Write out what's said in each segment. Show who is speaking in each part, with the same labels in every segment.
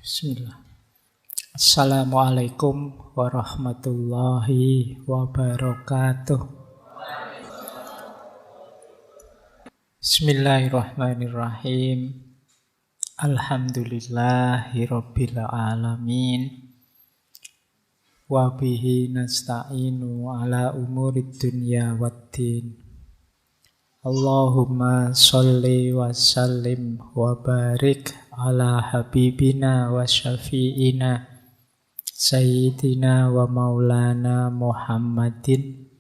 Speaker 1: Bismillah. Assalamualaikum warahmatullahi wabarakatuh. Bismillahirrahmanirrahim. Alhamdulillahirabbil alamin. Wa bihi nasta'inu ala umurid dunya waddin. Allahumma sholli wa sallim wa barik ala habibina wa syafi'ina sayyidina wa maulana Muhammadin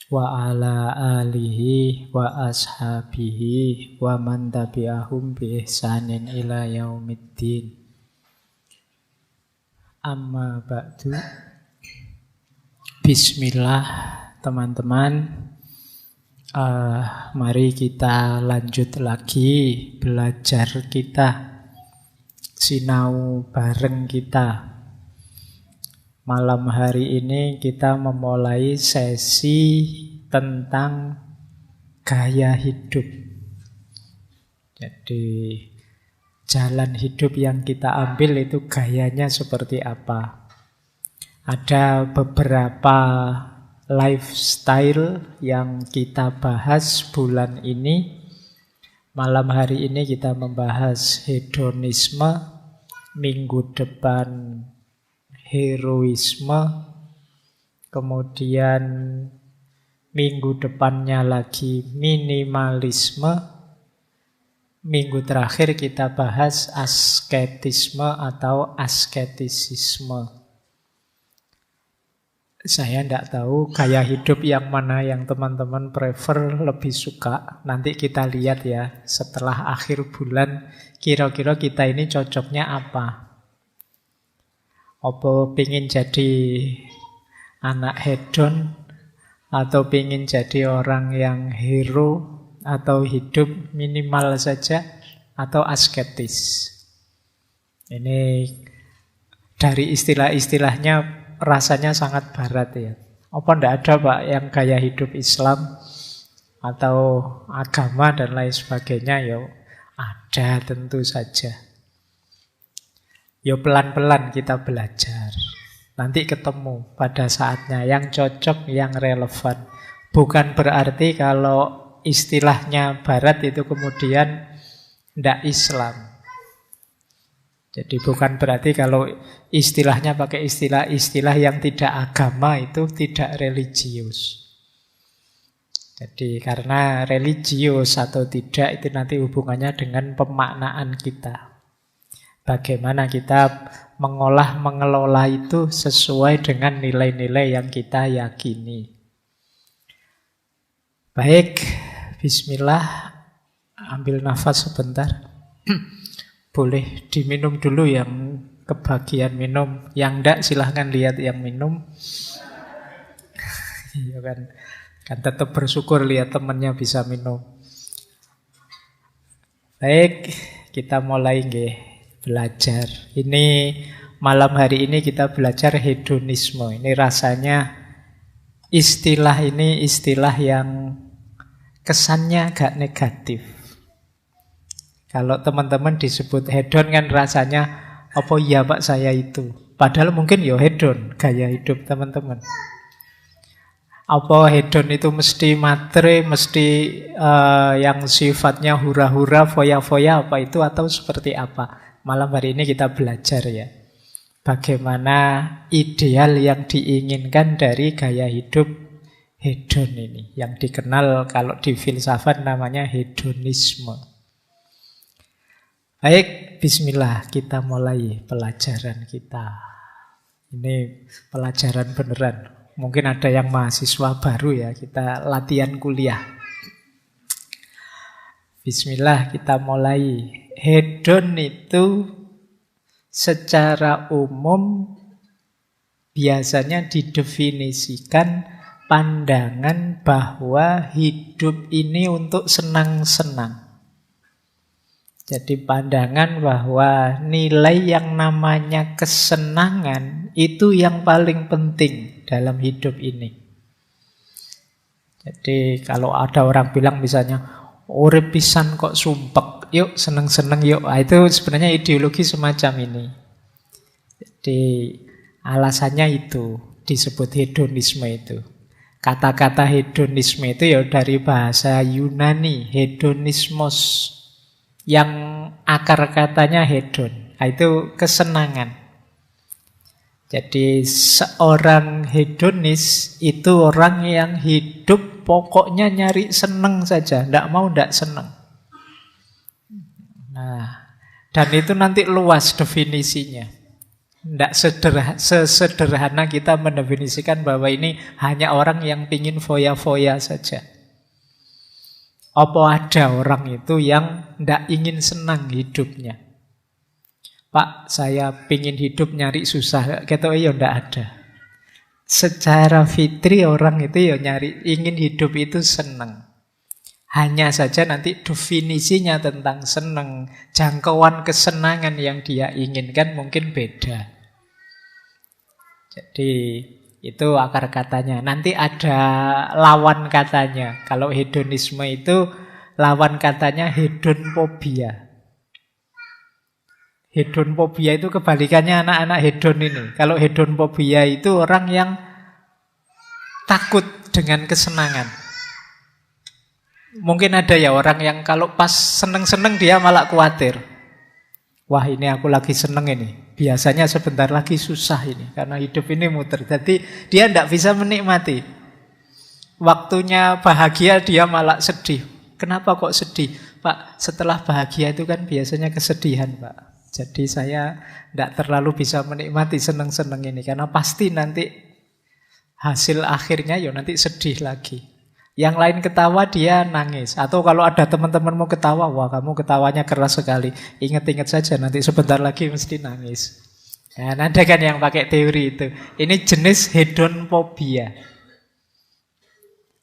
Speaker 1: wa ala alihi wa ashabihi wa man tabi'ahum bi ihsanin ila yaumiddin. Amma ba'du. Bismillah teman-teman. Mari kita lanjut lagi belajar kita, sinau bareng kita. Malam hari ini kita memulai sesi tentang gaya hidup. Jadi jalan hidup yang kita ambil itu gayanya seperti apa. Ada beberapa lifestyle yang kita bahas bulan ini. Malam hari ini kita membahas hedonisme, minggu depan heroisme, kemudian minggu depannya lagi minimalisme, minggu terakhir kita bahas asketisme atau asketisisme. Saya tidak tahu gaya hidup yang mana yang teman-teman prefer, lebih suka. Nanti kita lihat ya, setelah akhir bulan kira-kira kita ini cocoknya apa. Apa pengen jadi anak hedon, atau pengen jadi orang yang hero, atau hidup minimal saja, atau asketis. Ini dari istilah-istilahnya rasanya sangat barat ya. Apa ndak ada Pak yang gaya hidup Islam atau agama dan lain sebagainya? Ya ada, tentu saja. Ya pelan-pelan kita belajar. Nanti ketemu pada saatnya yang cocok, yang relevan. Bukan berarti kalau istilahnya barat itu kemudian ndak Islam. Jadi bukan berarti kalau istilahnya pakai istilah-istilah yang tidak agama itu tidak religius. Jadi karena religius atau tidak itu nanti hubungannya dengan pemaknaan kita. Bagaimana kita mengolah, mengelola itu sesuai dengan nilai-nilai yang kita yakini. Baik, bismillah. Ambil nafas sebentar. Boleh diminum dulu yang kebagian minum. Yang enggak silahkan lihat yang minum. Iya kan tetap bersyukur lihat temannya bisa minum. Baik, kita mulai belajar. Ini malam hari ini kita belajar hedonisme. Ini rasanya istilah ini istilah yang kesannya agak negatif. Kalau teman-teman disebut hedon kan rasanya, apa iya Pak saya itu? Padahal mungkin ya hedon, gaya hidup teman-teman. Apa hedon itu mesti matre, mesti yang sifatnya hura-hura, foya-foya apa itu atau seperti apa? Malam hari ini kita belajar ya. Bagaimana ideal yang diinginkan dari gaya hidup hedon ini. Yang dikenal kalau di filsafat namanya hedonisme. Baik, bismillah, kita mulai pelajaran kita. Ini pelajaran beneran. Mungkin ada yang mahasiswa baru ya, kita latihan kuliah. Bismillah, kita mulai. Hedon itu secara umum biasanya didefinisikan pandangan bahwa hidup ini untuk senang-senang. Jadi pandangan bahwa nilai yang namanya kesenangan itu yang paling penting dalam hidup ini. Jadi kalau ada orang bilang misalnya, urip pisan kok sumpek, yuk seneng-seneng yuk. Itu sebenarnya ideologi semacam ini. Jadi alasannya itu disebut hedonisme itu. Kata-kata hedonisme itu ya dari bahasa Yunani, hedonismos, yang akar katanya hedon. Nah, itu kesenangan. Jadi seorang hedonis itu orang yang hidup pokoknya nyari seneng saja, ndak mau ndak seneng. Nah, dan itu nanti luas definisinya. Tidak sesederhana kita mendefinisikan bahwa ini hanya orang yang pingin foya-foya saja. Apa ada orang itu yang tidak ingin senang hidupnya? Pak, saya pingin hidup nyari susah. Gitu ya tidak ada. Secara fitri orang itu ya nyari, ingin hidup itu senang. Hanya saja nanti definisinya tentang senang, jangkauan kesenangan yang dia inginkan mungkin beda. Jadi itu akar katanya. Nanti ada lawan katanya. Kalau hedonisme itu lawan katanya hedonfobia. Hedonfobia itu kebalikannya anak-anak hedon ini. Kalau hedonfobia itu orang yang takut dengan kesenangan. Mungkin ada ya orang yang kalau pas seneng-seneng dia malah khawatir. Wah, ini aku lagi seneng ini. Biasanya sebentar lagi susah ini. Karena hidup ini muter. Jadi dia tidak bisa menikmati. Waktunya bahagia dia malah sedih. Kenapa kok sedih? Pak, setelah bahagia itu kan biasanya kesedihan, Pak. Jadi saya tidak terlalu bisa menikmati seneng-seneng ini. Karena pasti nanti hasil akhirnya ya nanti sedih lagi. Yang lain ketawa dia nangis. Atau kalau ada teman-temanmu ketawa, wah kamu ketawanya keras sekali. Ingat-ingat saja nanti sebentar lagi mesti nangis. Nah, ada kan yang pakai teori itu. Ini jenis hedonfobia.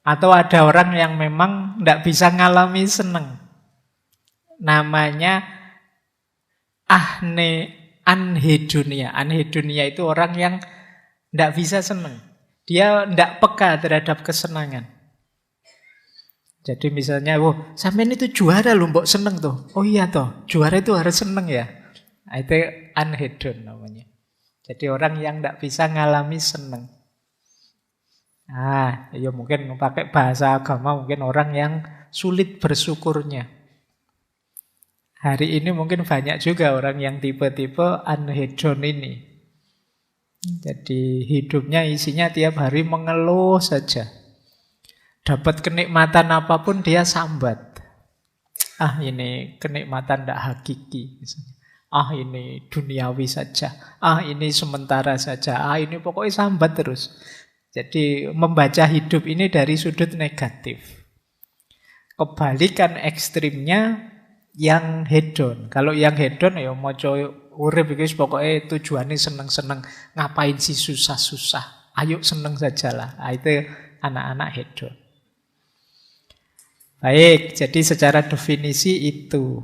Speaker 1: Atau ada orang yang memang tidak bisa ngalami seneng. Namanya anhedonia. Anhedonia itu orang yang tidak bisa seneng. Dia tidak peka terhadap kesenangan. Jadi misalnya, sampean itu juara loh, mbok seneng tuh. Oh iya toh, juara itu harus seneng ya. Nah, itu anhedon namanya. Jadi orang yang tidak bisa ngalami seneng. Ya mungkin pakai bahasa agama, mungkin orang yang sulit bersyukurnya. Hari ini mungkin banyak juga orang yang tipe-tipe anhedon ini. Jadi hidupnya isinya tiap hari mengeluh saja. Dapat kenikmatan apapun dia sambat. Ini kenikmatan tidak hakiki. Ini duniawi saja. Ini sementara saja. Ini pokoknya sambat terus. Jadi membaca hidup ini dari sudut negatif. Kebalikan ekstrimnya yang hedon. Kalau yang hedon ya moco urip iki pokoknya tujuannya seneng-seneng. Ngapain sih susah-susah? Ayo seneng sajalah. Itu anak-anak hedon. Baik, jadi secara definisi itu.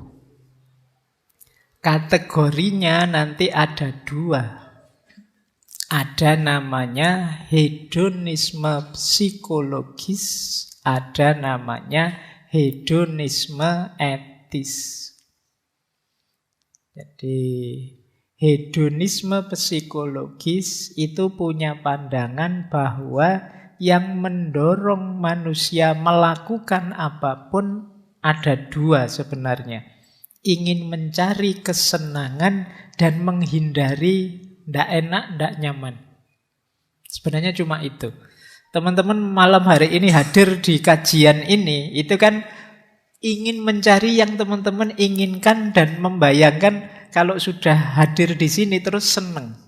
Speaker 1: Kategorinya nanti ada 2. Ada namanya hedonisme psikologis, ada namanya hedonisme etis. Jadi hedonisme psikologis itu punya pandangan bahwa yang mendorong manusia melakukan apapun ada 2 sebenarnya. Ingin mencari kesenangan dan menghindari tidak enak, tidak nyaman. Sebenarnya cuma itu. Teman-teman malam hari ini hadir di kajian ini, itu kan ingin mencari yang teman-teman inginkan dan membayangkan kalau sudah hadir di sini terus senang.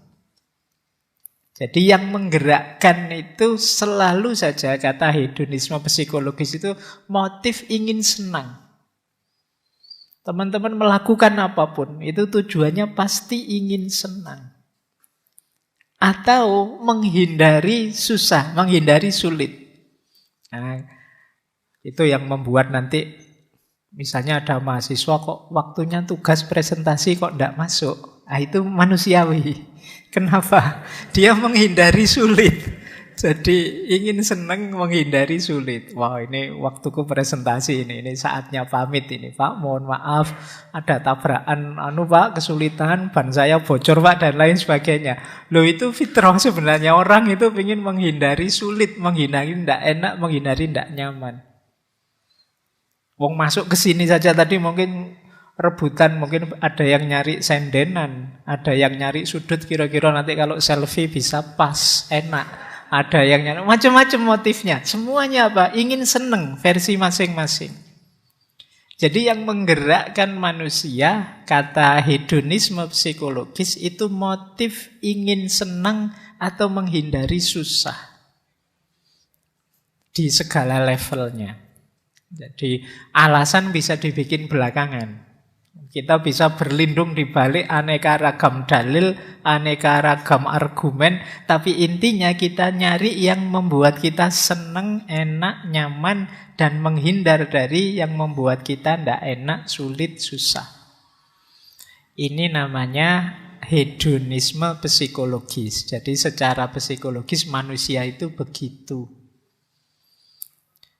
Speaker 1: Jadi yang menggerakkan itu selalu saja kata hedonisme psikologis itu motif ingin senang. Teman-teman melakukan apapun itu tujuannya pasti ingin senang. Atau menghindari susah, menghindari sulit. Nah, itu yang membuat nanti misalnya ada mahasiswa kok waktunya tugas presentasi kok tidak masuk. Itu manusiawi. Kenapa? Dia menghindari sulit. Jadi ingin senang menghindari sulit. Wah, ini waktuku presentasi ini saatnya pamit ini Pak. Mohon maaf ada tabrakan Pak, kesulitan, ban saya bocor Pak dan lain sebagainya. Loh, itu fitrah sebenarnya, orang itu ingin menghindari sulit, menghindari tidak enak, menghindari tidak nyaman. Wong masuk ke sini saja tadi mungkin rebutan, mungkin ada yang nyari sendenan, ada yang nyari sudut kira-kira nanti kalau selfie bisa pas, enak. Ada yang nyari macam-macam motifnya. Semuanya apa? Ingin seneng versi masing-masing. Jadi yang menggerakkan manusia, kata hedonisme psikologis itu motif ingin senang atau menghindari susah. Di segala levelnya. Jadi alasan bisa dibikin belakangan. Kita bisa berlindung di balik aneka ragam dalil, aneka ragam argumen, tapi intinya kita nyari yang membuat kita senang, enak, nyaman, dan menghindar dari yang membuat kita tidak enak, sulit, susah. Ini namanya hedonisme psikologis. Jadi secara psikologis manusia itu begitu.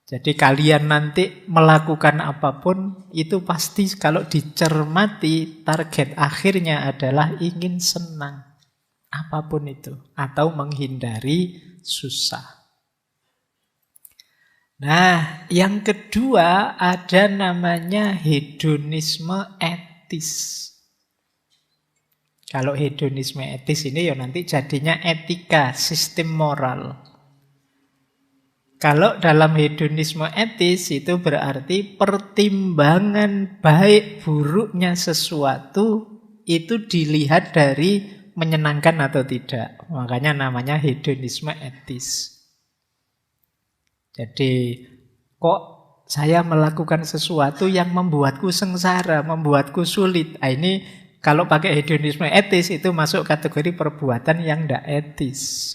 Speaker 1: Jadi kalian nanti melakukan apapun, itu pasti kalau dicermati target akhirnya adalah ingin senang. Apapun itu. Atau menghindari susah. Nah, yang kedua ada namanya hedonisme etis. Kalau hedonisme etis ini ya nanti jadinya etika, sistem moral. Kalau dalam hedonisme etis itu berarti pertimbangan baik buruknya sesuatu itu dilihat dari menyenangkan atau tidak. Makanya namanya hedonisme etis. Jadi kok saya melakukan sesuatu yang membuatku sengsara, membuatku sulit. Ini kalau pakai hedonisme etis itu masuk kategori perbuatan yang tidak etis.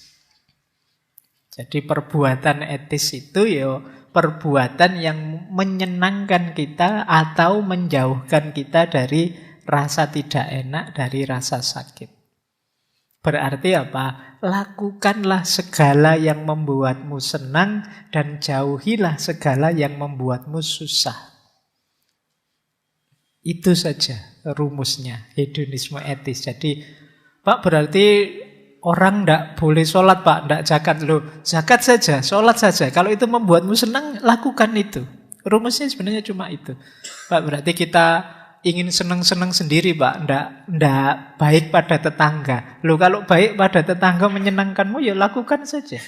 Speaker 1: Jadi perbuatan etis itu ya perbuatan yang menyenangkan kita atau menjauhkan kita dari rasa tidak enak, dari rasa sakit. Berarti apa? Lakukanlah segala yang membuatmu senang dan jauhilah segala yang membuatmu susah. Itu saja rumusnya hedonisme etis. Jadi Pak berarti orang tidak boleh sholat Pak, tidak zakat. Loh, zakat saja, sholat saja. Kalau itu membuatmu senang, lakukan itu. Rumusnya sebenarnya cuma itu. Pak, berarti kita ingin senang-senang sendiri Pak, tidak baik pada tetangga. Loh, kalau baik pada tetangga menyenangkanmu, ya lakukan saja.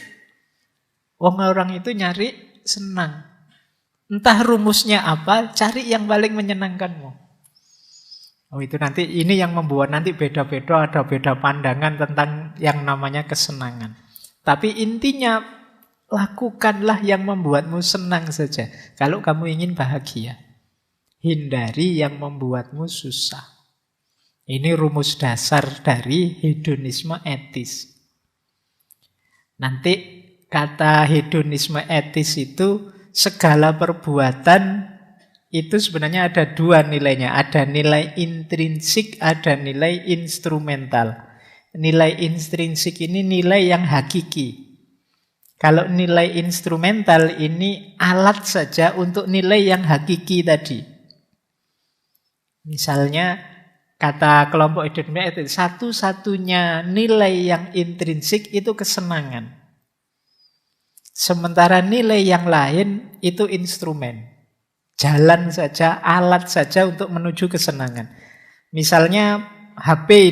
Speaker 1: Orang itu nyari senang. Entah rumusnya apa, cari yang paling menyenangkanmu. Oh, itu nanti ini yang membuat nanti beda-beda, ada beda pandangan tentang yang namanya kesenangan. Tapi intinya lakukanlah yang membuatmu senang saja. Kalau kamu ingin bahagia, hindari yang membuatmu susah. Ini rumus dasar dari hedonisme etis. Nanti kata hedonisme etis itu segala perbuatan itu sebenarnya ada dua nilainya. Ada nilai intrinsik, ada nilai instrumental. Nilai intrinsik ini nilai yang hakiki. Kalau nilai instrumental ini alat saja untuk nilai yang hakiki tadi. Misalnya kata kelompok hedonisme etis, satu-satunya nilai yang intrinsik itu kesenangan. Sementara nilai yang lain itu instrumen. Jalan saja, alat saja untuk menuju kesenangan. Misalnya HP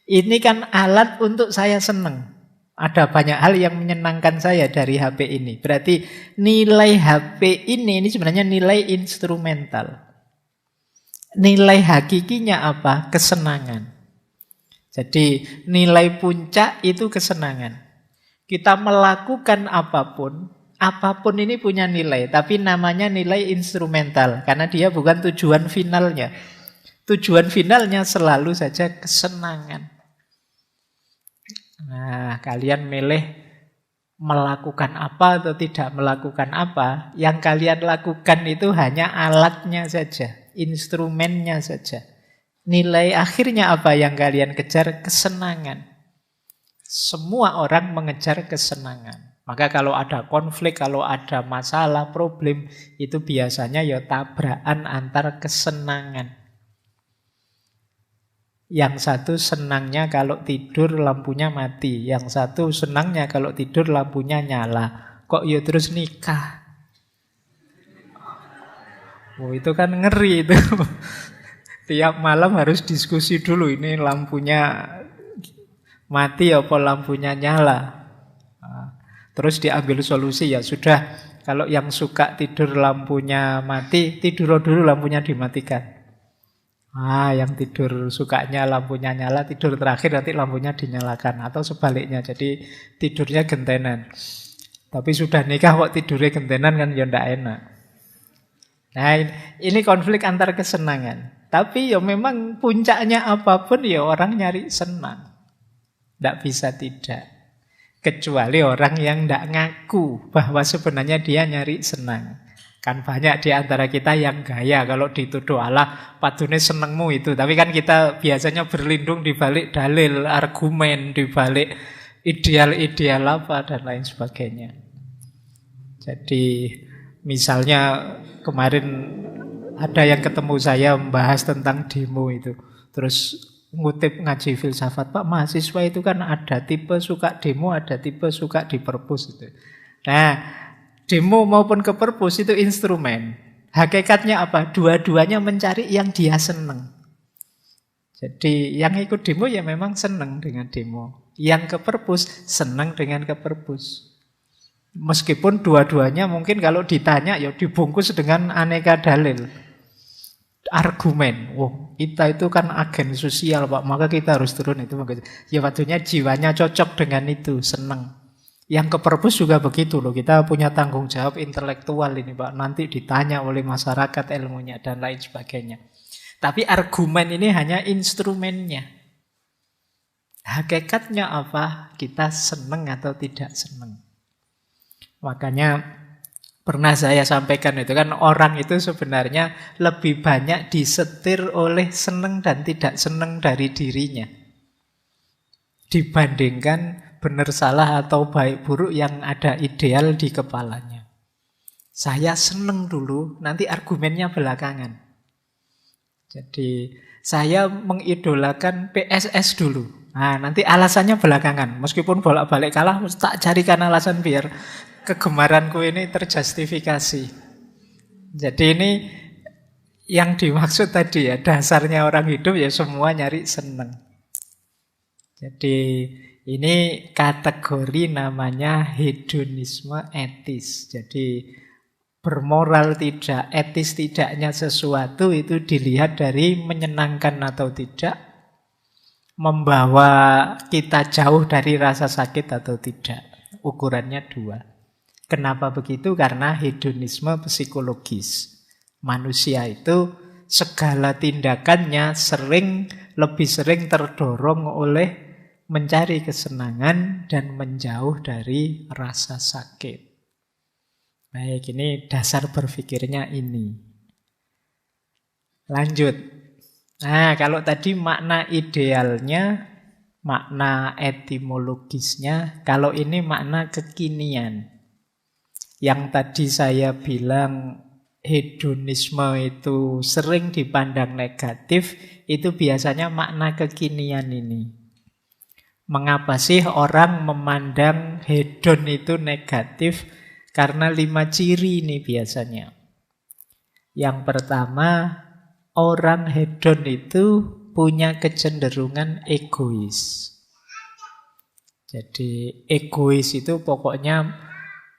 Speaker 1: ini kan alat untuk saya senang. Ada banyak hal yang menyenangkan saya dari HP ini. Berarti nilai HP ini sebenarnya nilai instrumental. Nilai hakikinya apa? Kesenangan. Jadi nilai puncak itu kesenangan. Kita melakukan apapun ini punya nilai, tapi namanya nilai instrumental, karena dia bukan tujuan finalnya. Tujuan finalnya selalu saja kesenangan. Nah, kalian milih melakukan apa atau tidak melakukan apa, yang kalian lakukan itu hanya alatnya saja, instrumennya saja. Nilai akhirnya apa yang kalian kejar? Kesenangan. Semua orang mengejar kesenangan. Maka kalau ada konflik, kalau ada masalah, problem, itu biasanya ya tabrakan antar kesenangan. Yang satu senangnya kalau tidur lampunya mati. Yang satu senangnya kalau tidur lampunya nyala. Kok ya terus nikah? Oh, itu kan ngeri itu. Tiap malam harus diskusi dulu. Ini lampunya mati apa lampunya nyala. Terus diambil solusi, ya sudah. Kalau yang suka tidur lampunya mati, tidur dulu lampunya dimatikan. Yang tidur sukanya lampunya nyala, tidur terakhir nanti lampunya dinyalakan. Atau sebaliknya, jadi tidurnya gentenan. Tapi sudah nikah kok tidurnya gentenan kan ya ndak enak. Nah ini konflik antar kesenangan. Tapi ya memang puncaknya apapun ya orang nyari senang. Ndak bisa tidak. Kecuali orang yang ndak ngaku bahwa sebenarnya dia nyari senang. Kan banyak di antara kita yang gaya kalau dituduh Allah padune senengmu itu. Tapi kan kita biasanya berlindung di balik dalil, argumen, di balik ideal-ideal apa dan lain sebagainya. Jadi misalnya kemarin ada yang ketemu saya membahas tentang demo itu. Terus ngutip ngaji filsafat, Pak, mahasiswa itu kan ada tipe suka demo, ada tipe suka di perpus itu. Nah, demo maupun ke perpus itu instrumen. Hakikatnya apa? Dua-duanya mencari yang dia seneng. Jadi yang ikut demo ya memang seneng dengan demo. Yang ke perpus seneng dengan ke perpus. Meskipun dua-duanya mungkin kalau ditanya ya dibungkus dengan aneka dalil. Argumen. Kita itu kan agen sosial, Pak. Maka kita harus turun itu. Ya waktunya jiwanya cocok dengan itu, seneng. Yang ke perpus juga begitu loh. Kita punya tanggung jawab intelektual ini, Pak. Nanti ditanya oleh masyarakat ilmunya dan lain sebagainya. Tapi argumen ini hanya instrumennya. Hakikatnya apa? Kita seneng atau tidak seneng. Makanya pernah saya sampaikan itu kan orang itu sebenarnya lebih banyak disetir oleh seneng dan tidak seneng dari dirinya. Dibandingkan benar salah atau baik buruk yang ada ideal di kepalanya. Saya seneng dulu, nanti argumennya belakangan. Jadi saya mengidolakan PSS dulu. Nah, nanti alasannya belakangan. Meskipun bolak-balik kalah, tak carikan alasan biar kegemaranku ini terjustifikasi. Jadi ini yang dimaksud tadi ya, dasarnya orang hidup ya semua nyari seneng. Jadi ini kategori namanya hedonisme etis. Jadi bermoral tidak, etis tidaknya sesuatu itu dilihat dari menyenangkan atau tidak, membawa kita jauh dari rasa sakit atau tidak. Ukurannya dua. Kenapa begitu? Karena hedonisme psikologis. Manusia itu segala tindakannya lebih sering terdorong oleh mencari kesenangan dan menjauh dari rasa sakit. Baik, ini dasar berpikirnya ini. Lanjut. Nah, kalau tadi makna idealnya, makna etimologisnya, kalau ini makna kekinian. Yang tadi saya bilang hedonisme itu sering dipandang negatif, itu biasanya makna kekinian ini. Mengapa sih orang memandang hedon itu negatif? Karena 5 ciri ini biasanya. Yang pertama, orang hedon itu punya kecenderungan egois. Jadi egois itu pokoknya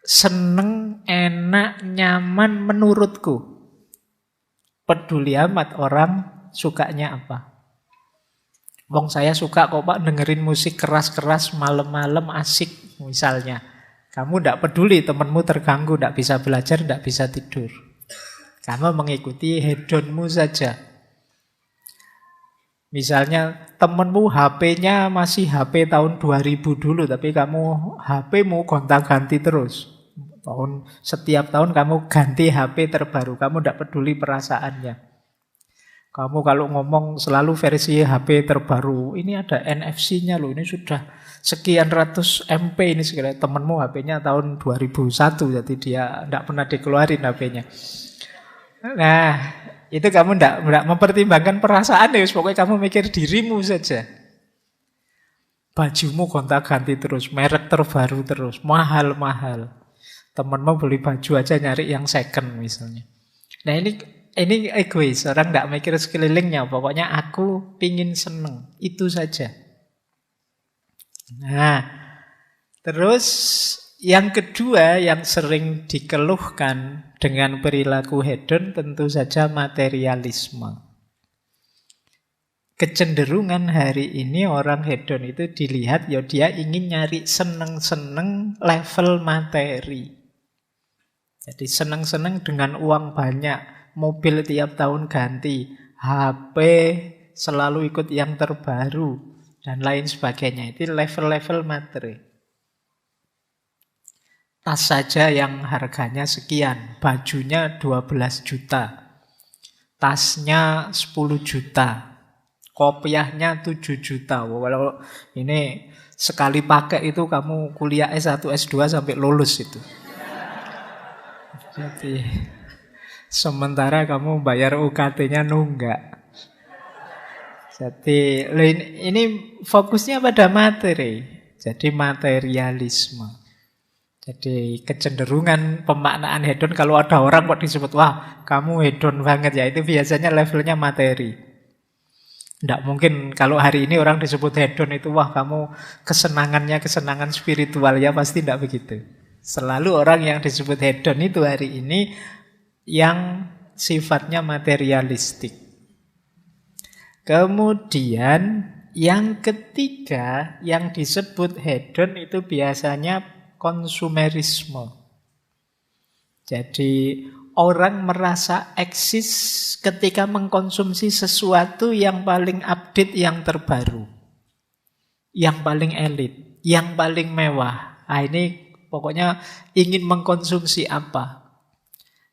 Speaker 1: seneng, enak, nyaman menurutku. Peduli amat orang sukanya apa. Wong saya suka kok Pak dengerin musik keras-keras malam-malam asik misalnya. Kamu tidak peduli temanmu terganggu, tidak bisa belajar, tidak bisa tidur. Kamu mengikuti hedonmu saja. Misalnya temanmu HP-nya masih HP tahun 2000 dulu, tapi kamu HP-mu gonta-ganti terus. Setiap tahun kamu ganti HP terbaru, kamu tidak peduli perasaannya. Kamu kalau ngomong selalu versi HP terbaru, ini ada NFC-nya loh, ini sudah sekian ratus MP ini segala. Temenmu HP-nya tahun 2001, jadi dia tidak pernah dikeluarin HP-nya. Nah, itu kamu tidak mempertimbangkan perasaan ya, pokoknya kamu mikir dirimu saja. Bajumu gonta-ganti terus, merek terbaru terus, mahal-mahal. Temenmu beli baju aja nyari yang second misalnya. Nah ini egois, orang tidak mikir sekelilingnya. Pokoknya aku pingin seneng, itu saja. Nah, terus yang kedua yang sering dikeluhkan dengan perilaku hedon tentu saja materialisme. Kecenderungan hari ini orang hedon itu dilihat ya dia ingin nyari seneng-seneng level materi. Jadi seneng-seneng dengan uang banyak. Mobil tiap tahun ganti, HP selalu ikut yang terbaru, dan lain sebagainya. Itu level-level materi. Tas saja yang harganya sekian, bajunya 12 juta, tasnya 10 juta, kopiahnya 7 juta. Walau ini sekali pakai itu kamu kuliah S1, S2 sampai lulus itu. Jadi sementara kamu bayar UKT-nya nunggak. Jadi ini fokusnya pada materi. Jadi materialisme. Jadi kecenderungan pemaknaan hedon, kalau ada orang kok disebut, wah kamu hedon banget ya, itu biasanya levelnya materi. Tidak mungkin kalau hari ini orang disebut hedon itu, wah kamu kesenangannya kesenangan spiritual, ya pasti tidak begitu. Selalu orang yang disebut hedon itu hari ini yang sifatnya materialistik. Kemudian yang ketiga yang disebut hedon itu biasanya konsumerisme. Jadi orang merasa eksis ketika mengkonsumsi sesuatu yang paling update, yang terbaru, yang paling elit, yang paling mewah. Nah, ini pokoknya ingin mengkonsumsi apa.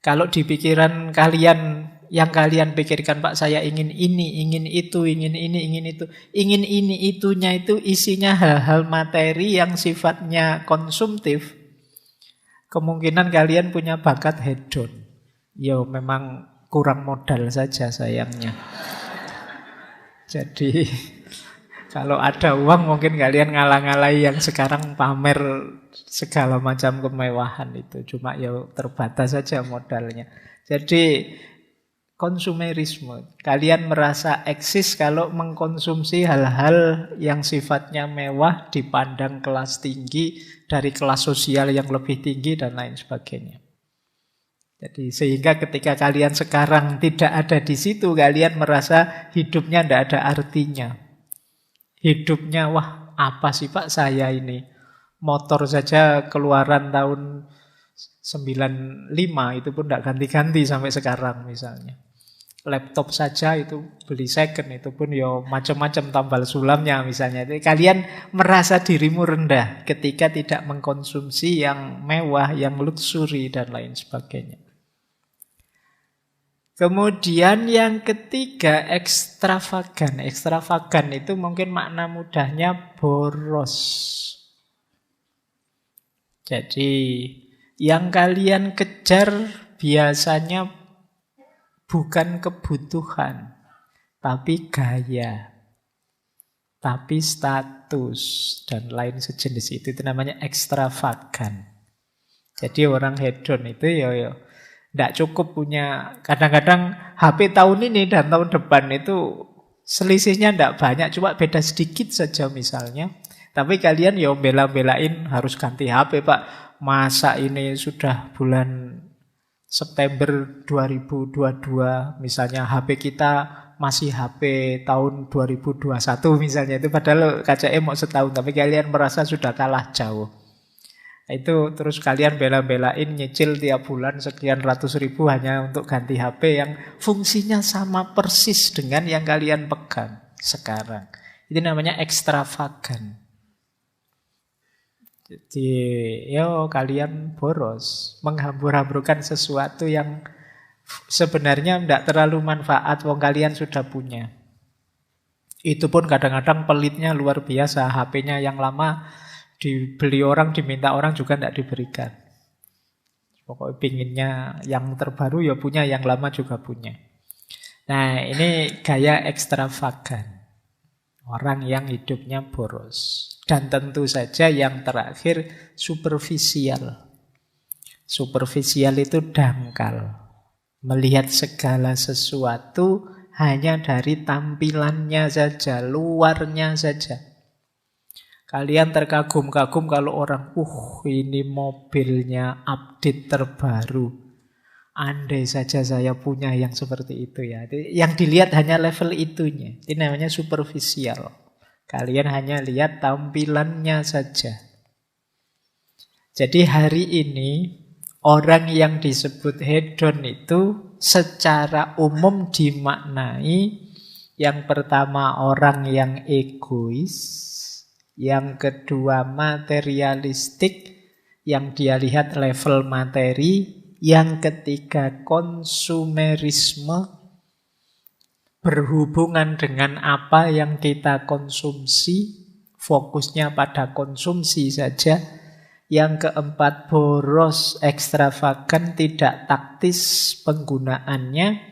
Speaker 1: Kalau di pikiran kalian, yang kalian pikirkan, Pak saya ingin ini, ingin itu, ingin ini, ingin itu. Ingin ini, itunya itu isinya hal-hal materi yang sifatnya konsumtif. Kemungkinan kalian punya bakat hedon. Ya memang kurang modal saja sayangnya. Jadi kalau ada uang mungkin kalian ngalah-ngalahi yang sekarang pamer segala macam kemewahan itu. Cuma ya terbatas saja modalnya. Jadi konsumerisme. Kalian merasa eksis kalau mengkonsumsi hal-hal yang sifatnya mewah, dipandang kelas tinggi, dari kelas sosial yang lebih tinggi dan lain sebagainya. Jadi sehingga ketika kalian sekarang tidak ada di situ, kalian merasa hidupnya tidak ada artinya. Hidupnya, wah apa sih Pak saya ini? Motor saja keluaran tahun 95 itu pun tidak ganti-ganti sampai sekarang misalnya. Laptop saja itu beli second, itu pun ya macam-macam tambal sulamnya misalnya. Jadi kalian merasa dirimu rendah ketika tidak mengkonsumsi yang mewah, yang luxury dan lain sebagainya. Kemudian yang ketiga, ekstravagan. Ekstravagan itu mungkin makna mudahnya boros. Jadi yang kalian kejar biasanya bukan kebutuhan, tapi gaya, tapi status, dan lain sejenis itu namanya ekstravagan. Jadi orang hedon itu ya tidak cukup punya, kadang-kadang HP tahun ini dan tahun depan itu selisihnya tidak banyak, cuma beda sedikit saja misalnya. Tapi kalian ya bela-belain harus ganti HP Pak. Masa ini sudah bulan September 2022 misalnya HP kita masih HP tahun 2021 misalnya. Itu padahal KCM mau setahun, tapi kalian merasa sudah kalah jauh. Itu terus kalian bela-belain nyicil tiap bulan sekian ratus ribu hanya untuk ganti HP yang fungsinya sama persis dengan yang kalian pegang sekarang. Itu namanya ekstravagan. Jadi kalian boros, menghambur-hamburkan sesuatu yang sebenarnya tidak terlalu manfaat, wong kalian sudah punya. Itu pun kadang-kadang pelitnya luar biasa, HP-nya yang lama dibeli orang, diminta orang juga tidak diberikan. Pokoknya pinginnya yang terbaru ya punya, yang lama juga punya. Nah, ini gaya ekstravagan. Orang yang hidupnya boros. Dan tentu saja yang terakhir superficial. Superficial itu dangkal. Melihat segala sesuatu hanya dari tampilannya saja, luarnya saja. Kalian terkagum-kagum kalau orang, ini mobilnya update terbaru. Andai saja saya punya yang seperti itu ya. Yang dilihat hanya level itunya. Ini namanya superficial. Kalian hanya lihat tampilannya saja. Jadi hari ini orang yang disebut hedon itu secara umum dimaknai yang pertama orang yang egois, yang kedua materialistik, yang dia lihat level materi, yang ketiga konsumerisme, berhubungan dengan apa yang kita konsumsi, fokusnya pada konsumsi saja. Yang keempat boros, ekstravagan, tidak taktis penggunaannya.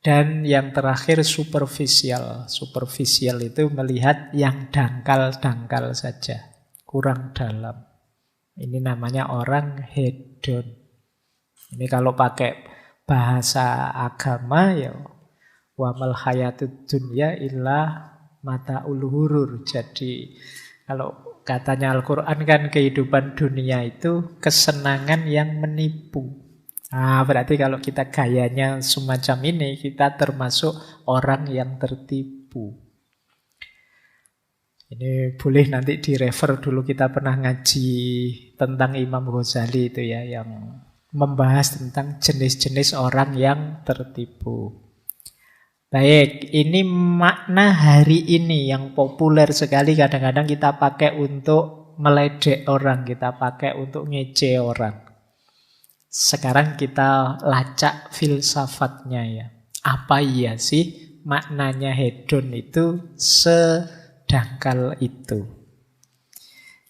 Speaker 1: Dan yang terakhir superficial. Superficial itu melihat yang dangkal-dangkal saja, kurang dalam. Ini namanya orang hedon. Ini kalau pakai bahasa agama ya wa mal hayatud dunya illa mata'ul ghurur. Jadi kalau katanya Al-Quran kan kehidupan dunia itu kesenangan yang menipu. Nah, berarti kalau kita gayanya semacam ini, kita termasuk orang yang tertipu. Ini boleh nanti direfer dulu, kita pernah ngaji tentang Imam Ghazali itu ya, yang membahas tentang jenis-jenis orang yang tertipu. Baik, ini makna hari ini yang populer sekali kadang-kadang kita pakai untuk meledek orang, kita pakai untuk ngece orang. Sekarang kita lacak filsafatnya ya. Apa iya sih maknanya hedon itu sedangkal itu?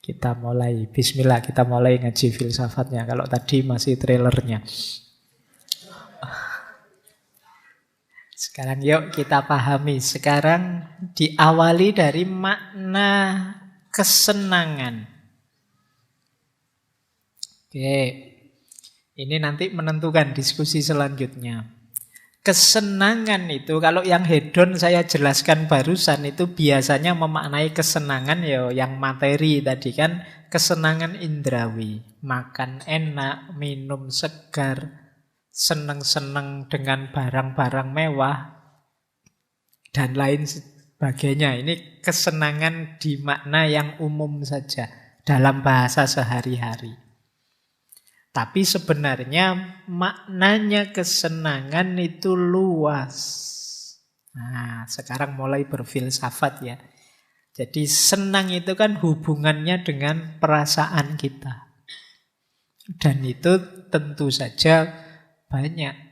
Speaker 1: Kita mulai, bismillah, kita mulai ngaji filsafatnya. Kalau tadi masih trailernya. Sekarang yuk kita pahami. Sekarang diawali dari makna kesenangan. Oke, ini nanti menentukan diskusi selanjutnya. Kesenangan itu, kalau yang hedon saya jelaskan barusan itu biasanya memaknai kesenangan ya, yang materi tadi kan, kesenangan indrawi. Makan enak, minum segar, senang-senang dengan barang-barang mewah, dan lain sebagainya. Ini kesenangan di makna yang umum saja, dalam bahasa sehari-hari. Tapi sebenarnya maknanya kesenangan itu luas. Nah, sekarang mulai berfilsafat ya. Jadi senang itu kan hubungannya dengan perasaan kita. Dan itu tentu saja banyak.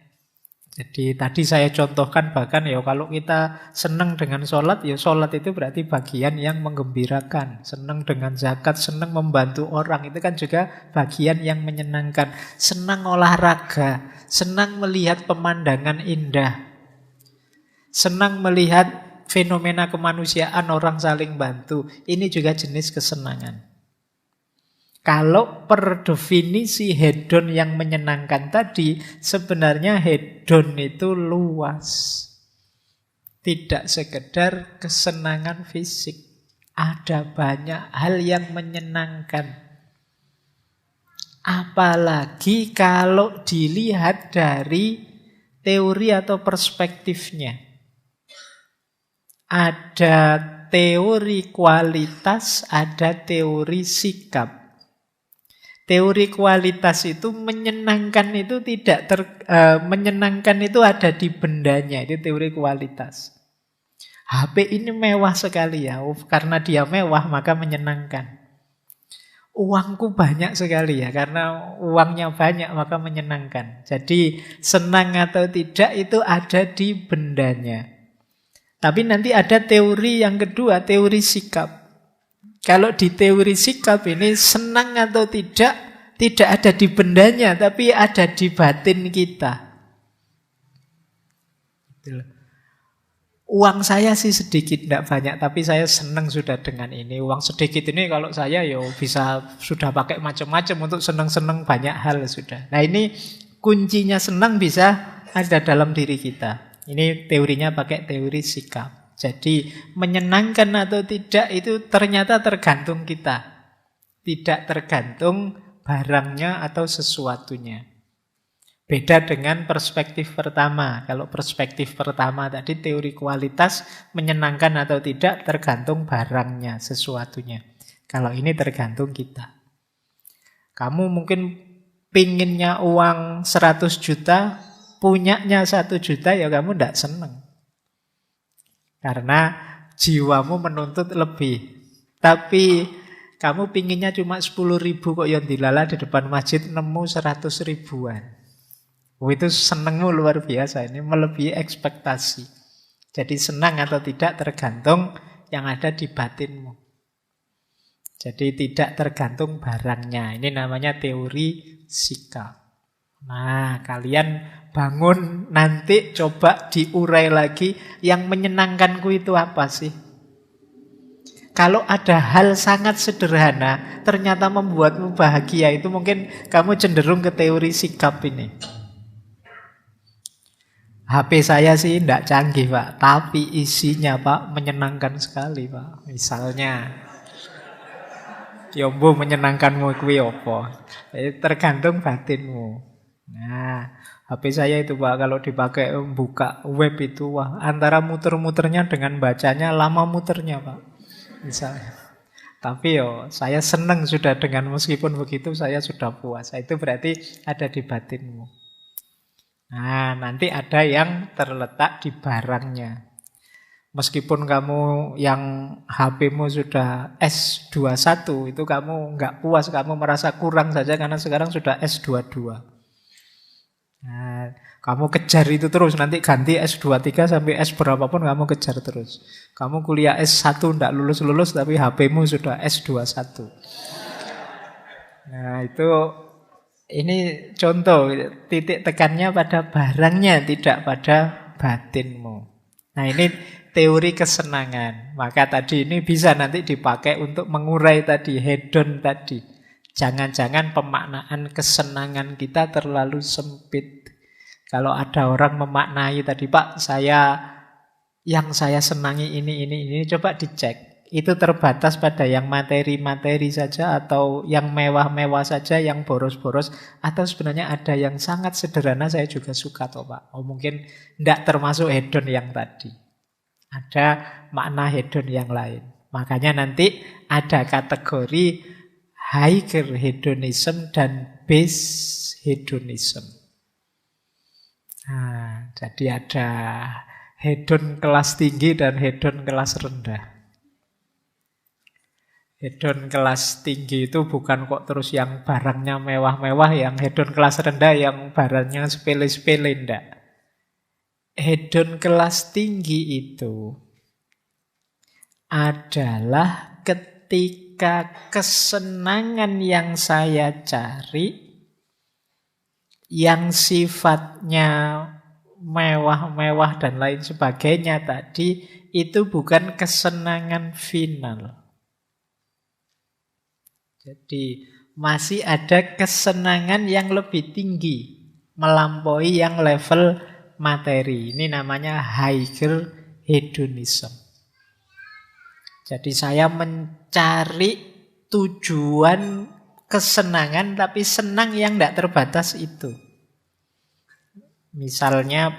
Speaker 1: Jadi tadi saya contohkan bahkan ya kalau kita senang dengan sholat, ya sholat itu berarti bagian yang menggembirakan. Senang dengan zakat, senang membantu orang, itu kan juga bagian yang menyenangkan. Senang olahraga, senang melihat pemandangan indah, senang melihat fenomena kemanusiaan orang saling bantu. Ini juga jenis kesenangan. Kalau per definisi hedon yang menyenangkan tadi, sebenarnya hedon itu luas. Tidak sekedar kesenangan fisik. Ada banyak hal yang menyenangkan. Apalagi kalau dilihat dari teori atau perspektifnya. Ada teori kualitas, ada teori sikap. Teori kualitas itu menyenangkan itu menyenangkan itu ada di bendanya, itu teori kualitas. HP ini mewah sekali ya, karena dia mewah maka menyenangkan. uangku banyak sekali ya, karena uangnya banyak maka menyenangkan. Jadi senang atau tidak itu ada di bendanya. Tapi nanti ada teori yang kedua, teori sikap. Kalau di teori sikap ini senang atau tidak ada di bendanya, tapi ada di batin kita. Uang saya sih sedikit, tidak banyak, tapi saya senang sudah dengan ini. Uang sedikit ini kalau saya bisa sudah pakai macam-macam untuk senang-senang banyak hal sudah. Nah ini kuncinya senang bisa ada dalam diri kita. Ini teorinya pakai teori sikap. Jadi menyenangkan atau tidak itu ternyata tergantung kita. Tidak tergantung barangnya atau sesuatunya. Beda dengan perspektif pertama. Kalau perspektif pertama tadi teori kualitas, menyenangkan atau tidak tergantung barangnya, sesuatunya. Kalau ini tergantung kita. Kamu mungkin pinginnya uang 100 juta, punyanya 1 juta, ya kamu tidak senang. Karena jiwamu menuntut lebih. Tapi kamu pinginnya cuma 10.000 kok yang dilala di depan masjid nemu 100 ribuan. Itu senengmu luar biasa, ini melebihi ekspektasi. Jadi senang atau tidak tergantung yang ada di batinmu. Jadi tidak tergantung barangnya. Ini namanya teori sikap. Nah, kalian bangun nanti coba diurai lagi, yang menyenangkanku itu apa sih? Kalau ada hal sangat sederhana ternyata membuatmu bahagia, itu mungkin kamu cenderung ke teori sikap ini. HP saya sih tidak canggih Pak, tapi isinya Pak menyenangkan sekali Pak. Misalnya, yombo menyenangkanmu kuwi apa? Tergantung batinmu. Nah, HP saya itu Pak kalau dipakai buka web itu, wah antara muter-muternya dengan bacanya lama muternya Pak. Misalnya. Tapi saya senang sudah dengan meskipun begitu saya sudah puas. Itu berarti ada di batinmu. Nah, nanti ada yang terletak di barangnya. Meskipun kamu yang HP-mu sudah S21, itu kamu nggak puas, kamu merasa kurang saja karena sekarang sudah S22. Nah, kamu kejar itu terus, nanti ganti S23 sampai S berapapun kamu kejar terus. Kamu kuliah S1 nggak lulus-lulus, tapi HP-mu sudah S21. Nah, ini contoh, titik tekannya pada barangnya, tidak pada batinmu. Nah ini teori kesenangan. Maka tadi ini bisa nanti dipakai untuk mengurai tadi, hedon tadi. Jangan-jangan pemaknaan kesenangan kita terlalu sempit. Kalau ada orang memaknai tadi, Pak, yang saya senangi ini, coba dicek. Itu terbatas pada yang materi-materi saja atau yang mewah-mewah saja, yang boros-boros, atau sebenarnya ada yang sangat sederhana saya juga suka toh Pak. Mungkin tidak termasuk hedon yang tadi. Ada makna hedon yang lain. Makanya nanti ada kategori higher hedonism dan base hedonism. Nah, jadi ada hedon kelas tinggi dan hedon kelas rendah. Hedon kelas tinggi itu bukan kok terus yang barangnya mewah-mewah, yang hedon kelas rendah yang barangnya sepele-sepele, enggak. Hedon kelas tinggi itu adalah ketika kesenangan yang saya cari, yang sifatnya mewah-mewah dan lain sebagainya tadi, itu bukan kesenangan final. Jadi masih ada kesenangan yang lebih tinggi, melampaui yang level materi. Ini namanya higher hedonism. Jadi saya mencari tujuan kesenangan, tapi senang yang tidak terbatas itu. Misalnya,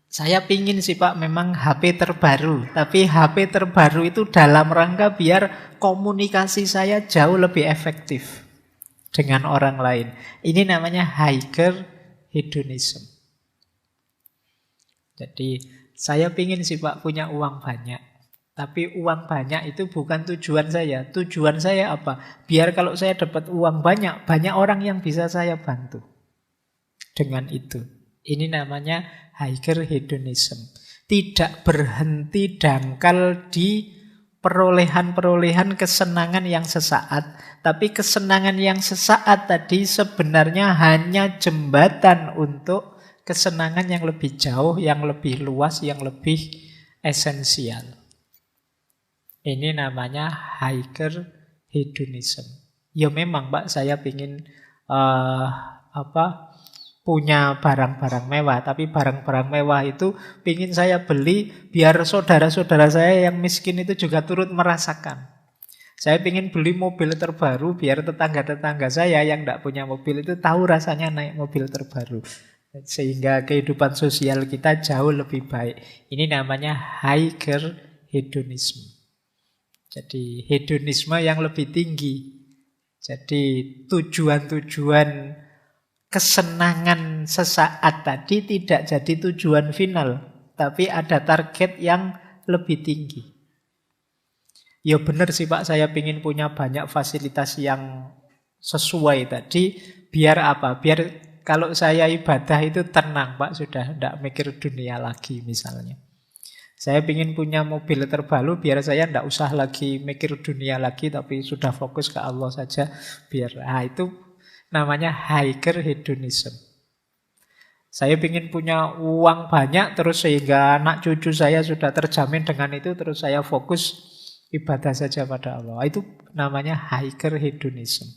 Speaker 1: saya pingin sih Pak memang HP terbaru, tapi HP terbaru itu dalam rangka biar komunikasi saya jauh lebih efektif dengan orang lain. Ini namanya higher hedonism. Jadi saya pingin sih Pak punya uang banyak, Tapi uang banyak itu bukan tujuan saya. Tujuan saya apa? Biar kalau saya dapat uang banyak, banyak orang yang bisa saya bantu. Dengan itu. Ini namanya higher hedonism. Tidak berhenti dangkal di perolehan-perolehan kesenangan yang sesaat. Tapi kesenangan yang sesaat tadi sebenarnya hanya jembatan untuk kesenangan yang lebih jauh, yang lebih luas, yang lebih esensial. Ini namanya higher hedonism. Ya memang Pak, saya ingin punya barang-barang mewah. Tapi barang-barang mewah itu ingin saya beli biar saudara-saudara saya yang miskin itu juga turut merasakan. Saya ingin beli mobil terbaru biar tetangga-tetangga saya yang tidak punya mobil itu tahu rasanya naik mobil terbaru. Sehingga kehidupan sosial kita jauh lebih baik. Ini namanya higher hedonism. Jadi hedonisme yang lebih tinggi. Jadi tujuan-tujuan kesenangan sesaat tadi tidak jadi tujuan final. Tapi ada target yang lebih tinggi. Ya benar sih Pak, saya ingin punya banyak fasilitas yang sesuai tadi. Biar apa? Biar kalau saya ibadah itu tenang Pak, sudah tidak mikir dunia lagi misalnya. Saya ingin punya mobil terbaru biar saya tidak usah lagi mikir dunia lagi, tapi sudah fokus ke Allah saja. Biar itu namanya higher hedonism. Saya ingin punya uang banyak terus sehingga anak cucu saya sudah terjamin dengan itu, terus saya fokus ibadah saja pada Allah. Itu namanya higher hedonism.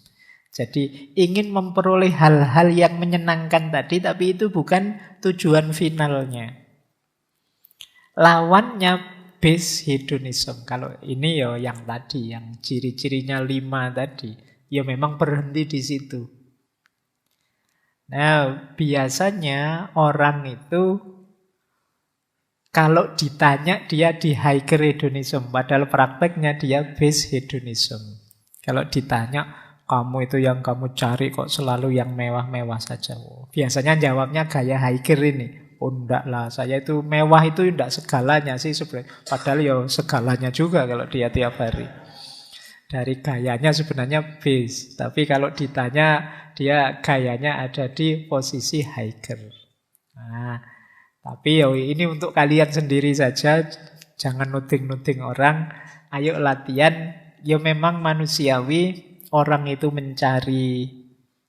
Speaker 1: Jadi ingin memperoleh hal-hal yang menyenangkan tadi, tapi itu bukan tujuan finalnya. Lawannya base hedonism. Kalau ini ya yang tadi, yang ciri-cirinya 5 tadi, ya memang berhenti di situ. Nah, biasanya orang itu kalau ditanya dia di higher hedonism, padahal prakteknya dia base hedonism. Kalau ditanya, kamu itu yang kamu cari kok selalu yang mewah-mewah saja. Biasanya jawabnya gaya higher ini. Oh enggak lah, saya itu mewah itu enggak segalanya sih sebenarnya. Padahal ya segalanya juga kalau dia tiap hari. Dari gayanya sebenarnya base. Tapi kalau ditanya, dia gayanya ada di posisi higher. Nah, tapi ya ini untuk kalian sendiri saja. Jangan nuding-nuding orang. Ayo latihan. Ya memang manusiawi. Orang itu mencari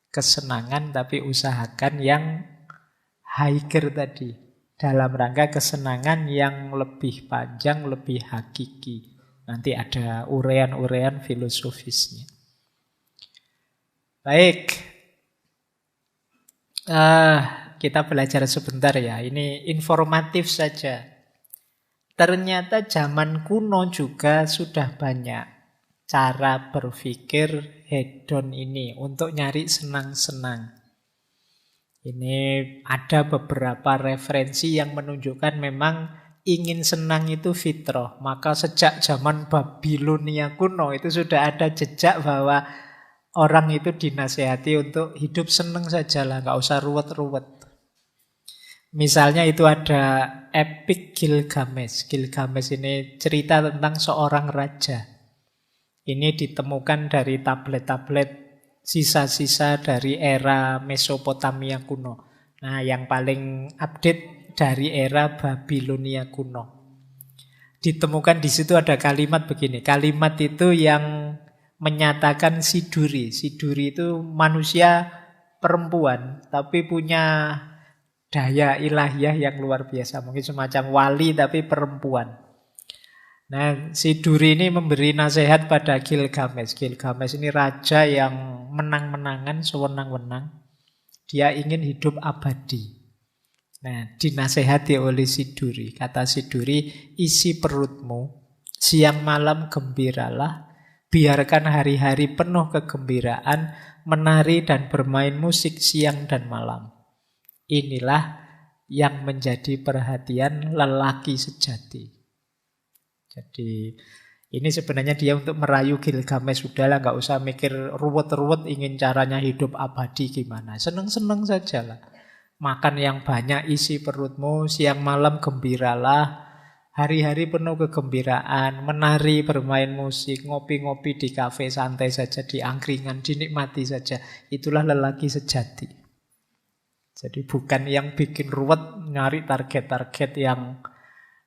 Speaker 1: kesenangan. Tapi usahakan yang higher tadi. Dalam rangka kesenangan yang lebih panjang, lebih hakiki. Nanti ada urean-urean filosofisnya. Baik. Kita belajar sebentar ya. Ini informatif saja. Ternyata zaman kuno juga sudah banyak cara berpikir hedon ini untuk nyari senang-senang. Ini ada beberapa referensi yang menunjukkan memang ingin senang itu fitrah. Maka sejak zaman Babilonia kuno itu sudah ada jejak bahwa orang itu dinasihati untuk hidup senang sajalah, nggak usah ruwet-ruwet. Misalnya itu ada Epic Gilgamesh. Gilgamesh ini cerita tentang seorang raja. Ini ditemukan dari tablet-tablet sisa-sisa dari era Mesopotamia kuno. Nah, yang paling update dari era Babilonia kuno. Ditemukan di situ ada kalimat begini. Kalimat itu yang menyatakan Siduri. Siduri itu manusia perempuan, tapi punya daya ilahiyah yang luar biasa. Mungkin semacam wali tapi perempuan. Nah, Siduri ini memberi nasihat pada Gilgamesh. Gilgamesh ini raja yang menang-menangan, sewenang-wenang. Dia ingin hidup abadi. Nah, dinasehati oleh Siduri. Kata Siduri, isi perutmu, siang malam gembiralah, biarkan hari-hari penuh kegembiraan, menari dan bermain musik siang dan malam. Inilah yang menjadi perhatian lelaki sejati. Jadi ini sebenarnya dia untuk merayu Gilgamesh. Sudahlah, nggak usah mikir ruwet-ruwet ingin caranya hidup abadi gimana. Seneng-seneng sajalah. Makan yang banyak, isi perutmu, siang malam gembiralah. Hari-hari penuh kegembiraan, menari, bermain musik, ngopi-ngopi di kafe, santai saja, di angkringan, dinikmati saja. Itulah lelaki sejati. Jadi bukan yang bikin ruwet, nyari target-target yang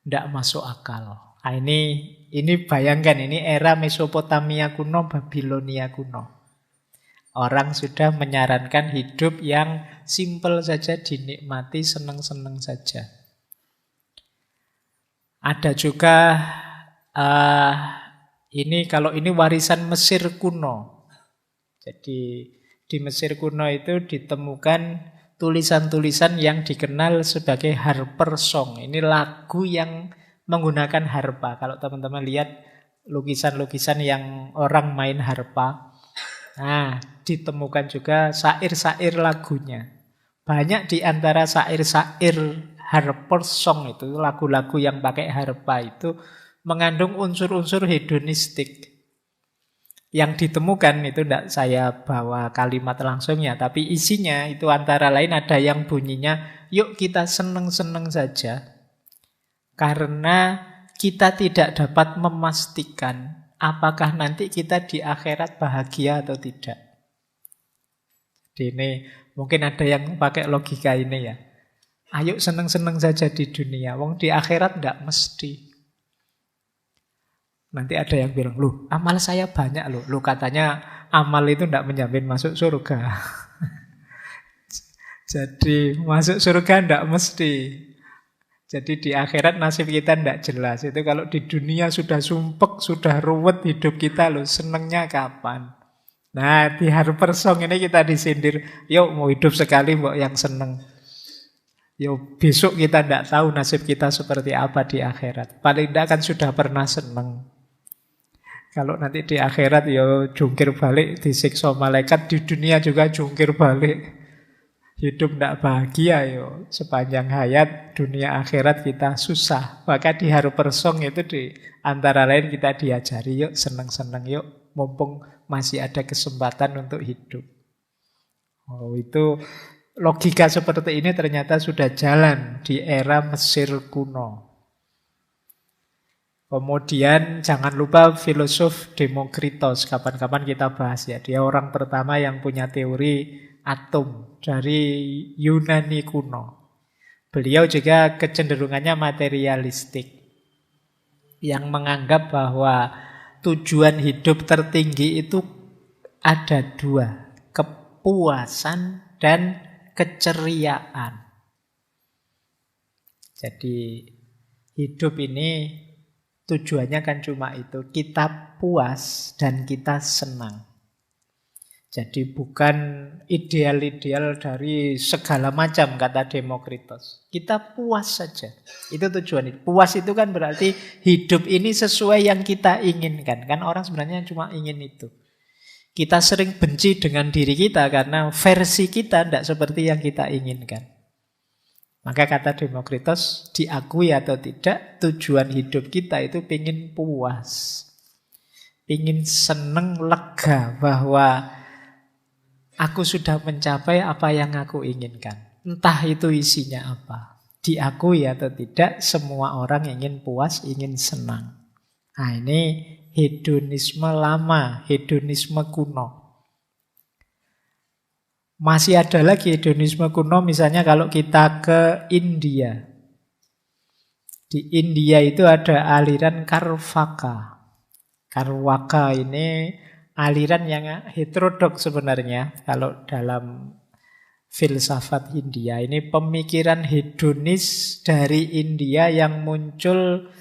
Speaker 1: tidak masuk akal. Nah, ini bayangkan, ini era Mesopotamia kuno, Babilonia kuno. Orang sudah menyarankan hidup yang simple saja, dinikmati, senang-senang saja. Ada juga kalau ini warisan Mesir kuno. Jadi di Mesir kuno itu ditemukan tulisan-tulisan yang dikenal sebagai harper song. Ini lagu yang menggunakan harpa. Kalau teman-teman lihat lukisan-lukisan yang orang main harpa, nah, ditemukan juga syair-syair lagunya. Banyak di antara syair-syair harper song itu, lagu-lagu yang pakai harpa itu mengandung unsur-unsur hedonistik. Yang ditemukan itu tidak saya bawa kalimat langsungnya, tapi isinya itu antara lain ada yang bunyinya, yuk kita seneng-seneng saja, karena kita tidak dapat memastikan apakah nanti kita di akhirat bahagia atau tidak. Jadi ini mungkin ada yang pakai logika ini ya. Ayo seneng-seneng saja di dunia, wong di akhirat tidak mesti. Nanti ada yang bilang, loh amal saya banyak loh. Loh katanya amal itu tidak menjamin masuk surga. Jadi masuk surga tidak mesti. Jadi di akhirat nasib kita tidak jelas. Itu kalau di dunia sudah sumpek, sudah ruwet hidup kita loh, senengnya kapan? Nah di Harper Song ini kita disindir, yuk mau hidup sekali mbok yang seneng. Yo besok kita tidak tahu nasib kita seperti apa di akhirat. Paling tidak kan sudah pernah seneng. Kalau nanti di akhirat yo jungkir balik, disiksa malaikat, di dunia juga jungkir balik. Hidup tidak bahagia yo sepanjang hayat, dunia akhirat kita susah. Maka di Harper Song itu di antara lain kita diajari yuk seneng-seneng yuk, mumpung masih ada kesempatan untuk hidup. Oh itu logika seperti ini ternyata sudah jalan di era Mesir kuno. Kemudian jangan lupa filosof Demokritos, kapan-kapan kita bahas ya. Dia orang pertama yang punya teori atom dari Yunani kuno. Beliau juga kecenderungannya materialistik, yang menganggap bahwa tujuan hidup tertinggi itu ada dua, kepuasan dan keceriaan. Jadi hidup ini tujuannya kan cuma itu, kita puas dan kita senang. Jadi bukan ideal-ideal dari segala macam, kata Demokritos. Kita puas saja, itu tujuan. Puas itu kan berarti hidup ini sesuai yang kita inginkan. Kan orang sebenarnya cuma ingin itu. Kita sering benci dengan diri kita karena versi kita tidak seperti yang kita inginkan. Maka kata Demokritos, diakui atau tidak, tujuan hidup kita itu pengen puas. Pengen seneng, lega bahwa aku sudah mencapai apa yang aku inginkan. Entah itu isinya apa. Diakui atau tidak, semua orang ingin puas, ingin senang. Nah ini hedonisme lama, hedonisme kuno. Masih ada lagi hedonisme kuno, misalnya kalau kita ke India. Di India itu ada aliran Karvaka. Karvaka ini aliran yang heterodoks sebenarnya. Kalau dalam filsafat India, ini pemikiran hedonis dari India yang muncul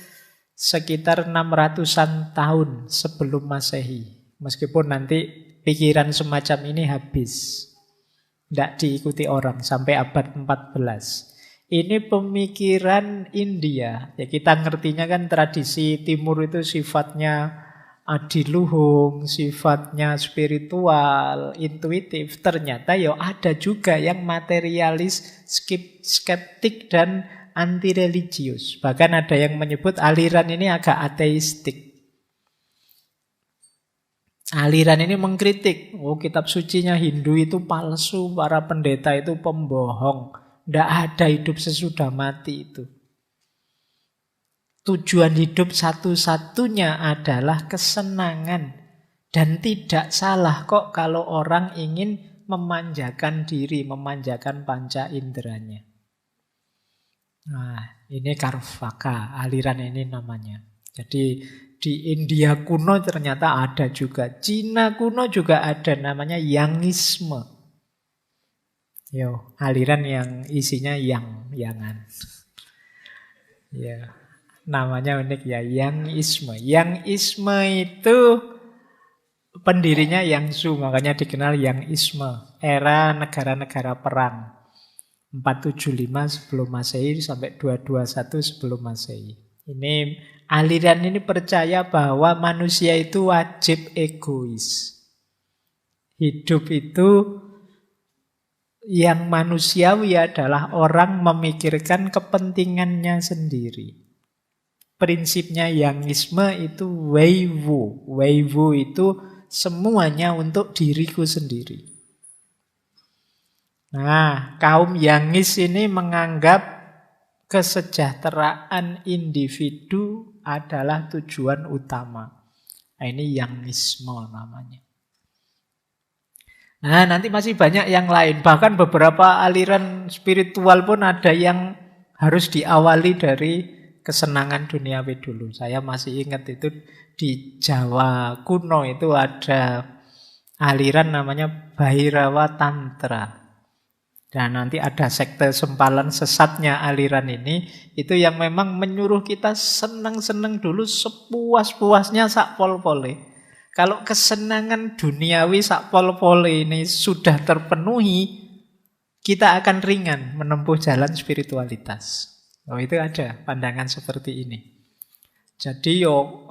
Speaker 1: sekitar 600-an tahun sebelum Masehi. Meskipun nanti pikiran semacam ini habis, tidak diikuti orang sampai abad 14. Ini pemikiran India. Ya kita ngertinya kan tradisi timur itu sifatnya adiluhung, sifatnya spiritual, intuitif. Ternyata ya ada juga yang materialis, skeptik dan anti religius. Bahkan ada yang menyebut aliran ini agak ateistik. Aliran ini mengkritik, kitab sucinya Hindu itu palsu, para pendeta itu pembohong, tidak ada hidup sesudah mati itu. tujuan hidup satu-satunya adalah kesenangan. Dan tidak salah kok kalau orang ingin memanjakan diri, memanjakan panca inderanya. Nah, ini Karvaka, aliran ini namanya. Jadi di India kuno ternyata ada juga. Cina kuno juga ada, namanya Yangisme. Yo, aliran yang isinya yang-yangan. Ya, namanya unik ya, Yangisme. Yangisme itu pendirinya Yang Su, makanya dikenal Yangisme. Era negara-negara perang. 475 sebelum Masehi sampai 221 sebelum Masehi. Ini aliran ini percaya bahwa manusia itu wajib egois. Hidup itu yang manusiawi adalah orang memikirkan kepentingannya sendiri. Prinsipnya Yangisme itu Weiwu. Weiwu itu semuanya untuk diriku sendiri. Nah, kaum Yangis ini menganggap kesejahteraan individu adalah tujuan utama. Nah, ini Yangisme namanya. Nah, nanti masih banyak yang lain. Bahkan beberapa aliran spiritual pun ada yang harus diawali dari kesenangan duniawi dulu. Saya masih ingat itu di Jawa kuno itu ada aliran namanya Bhairawa Tantra. Dan nanti ada sekte sempalan sesatnya aliran ini, itu yang memang menyuruh kita senang-senang dulu sepuas-puasnya sak pol-pole. Kalau kesenangan duniawi sak pol-pole ini sudah terpenuhi, kita akan ringan menempuh jalan spiritualitas. Oh, itu ada pandangan seperti ini. Jadi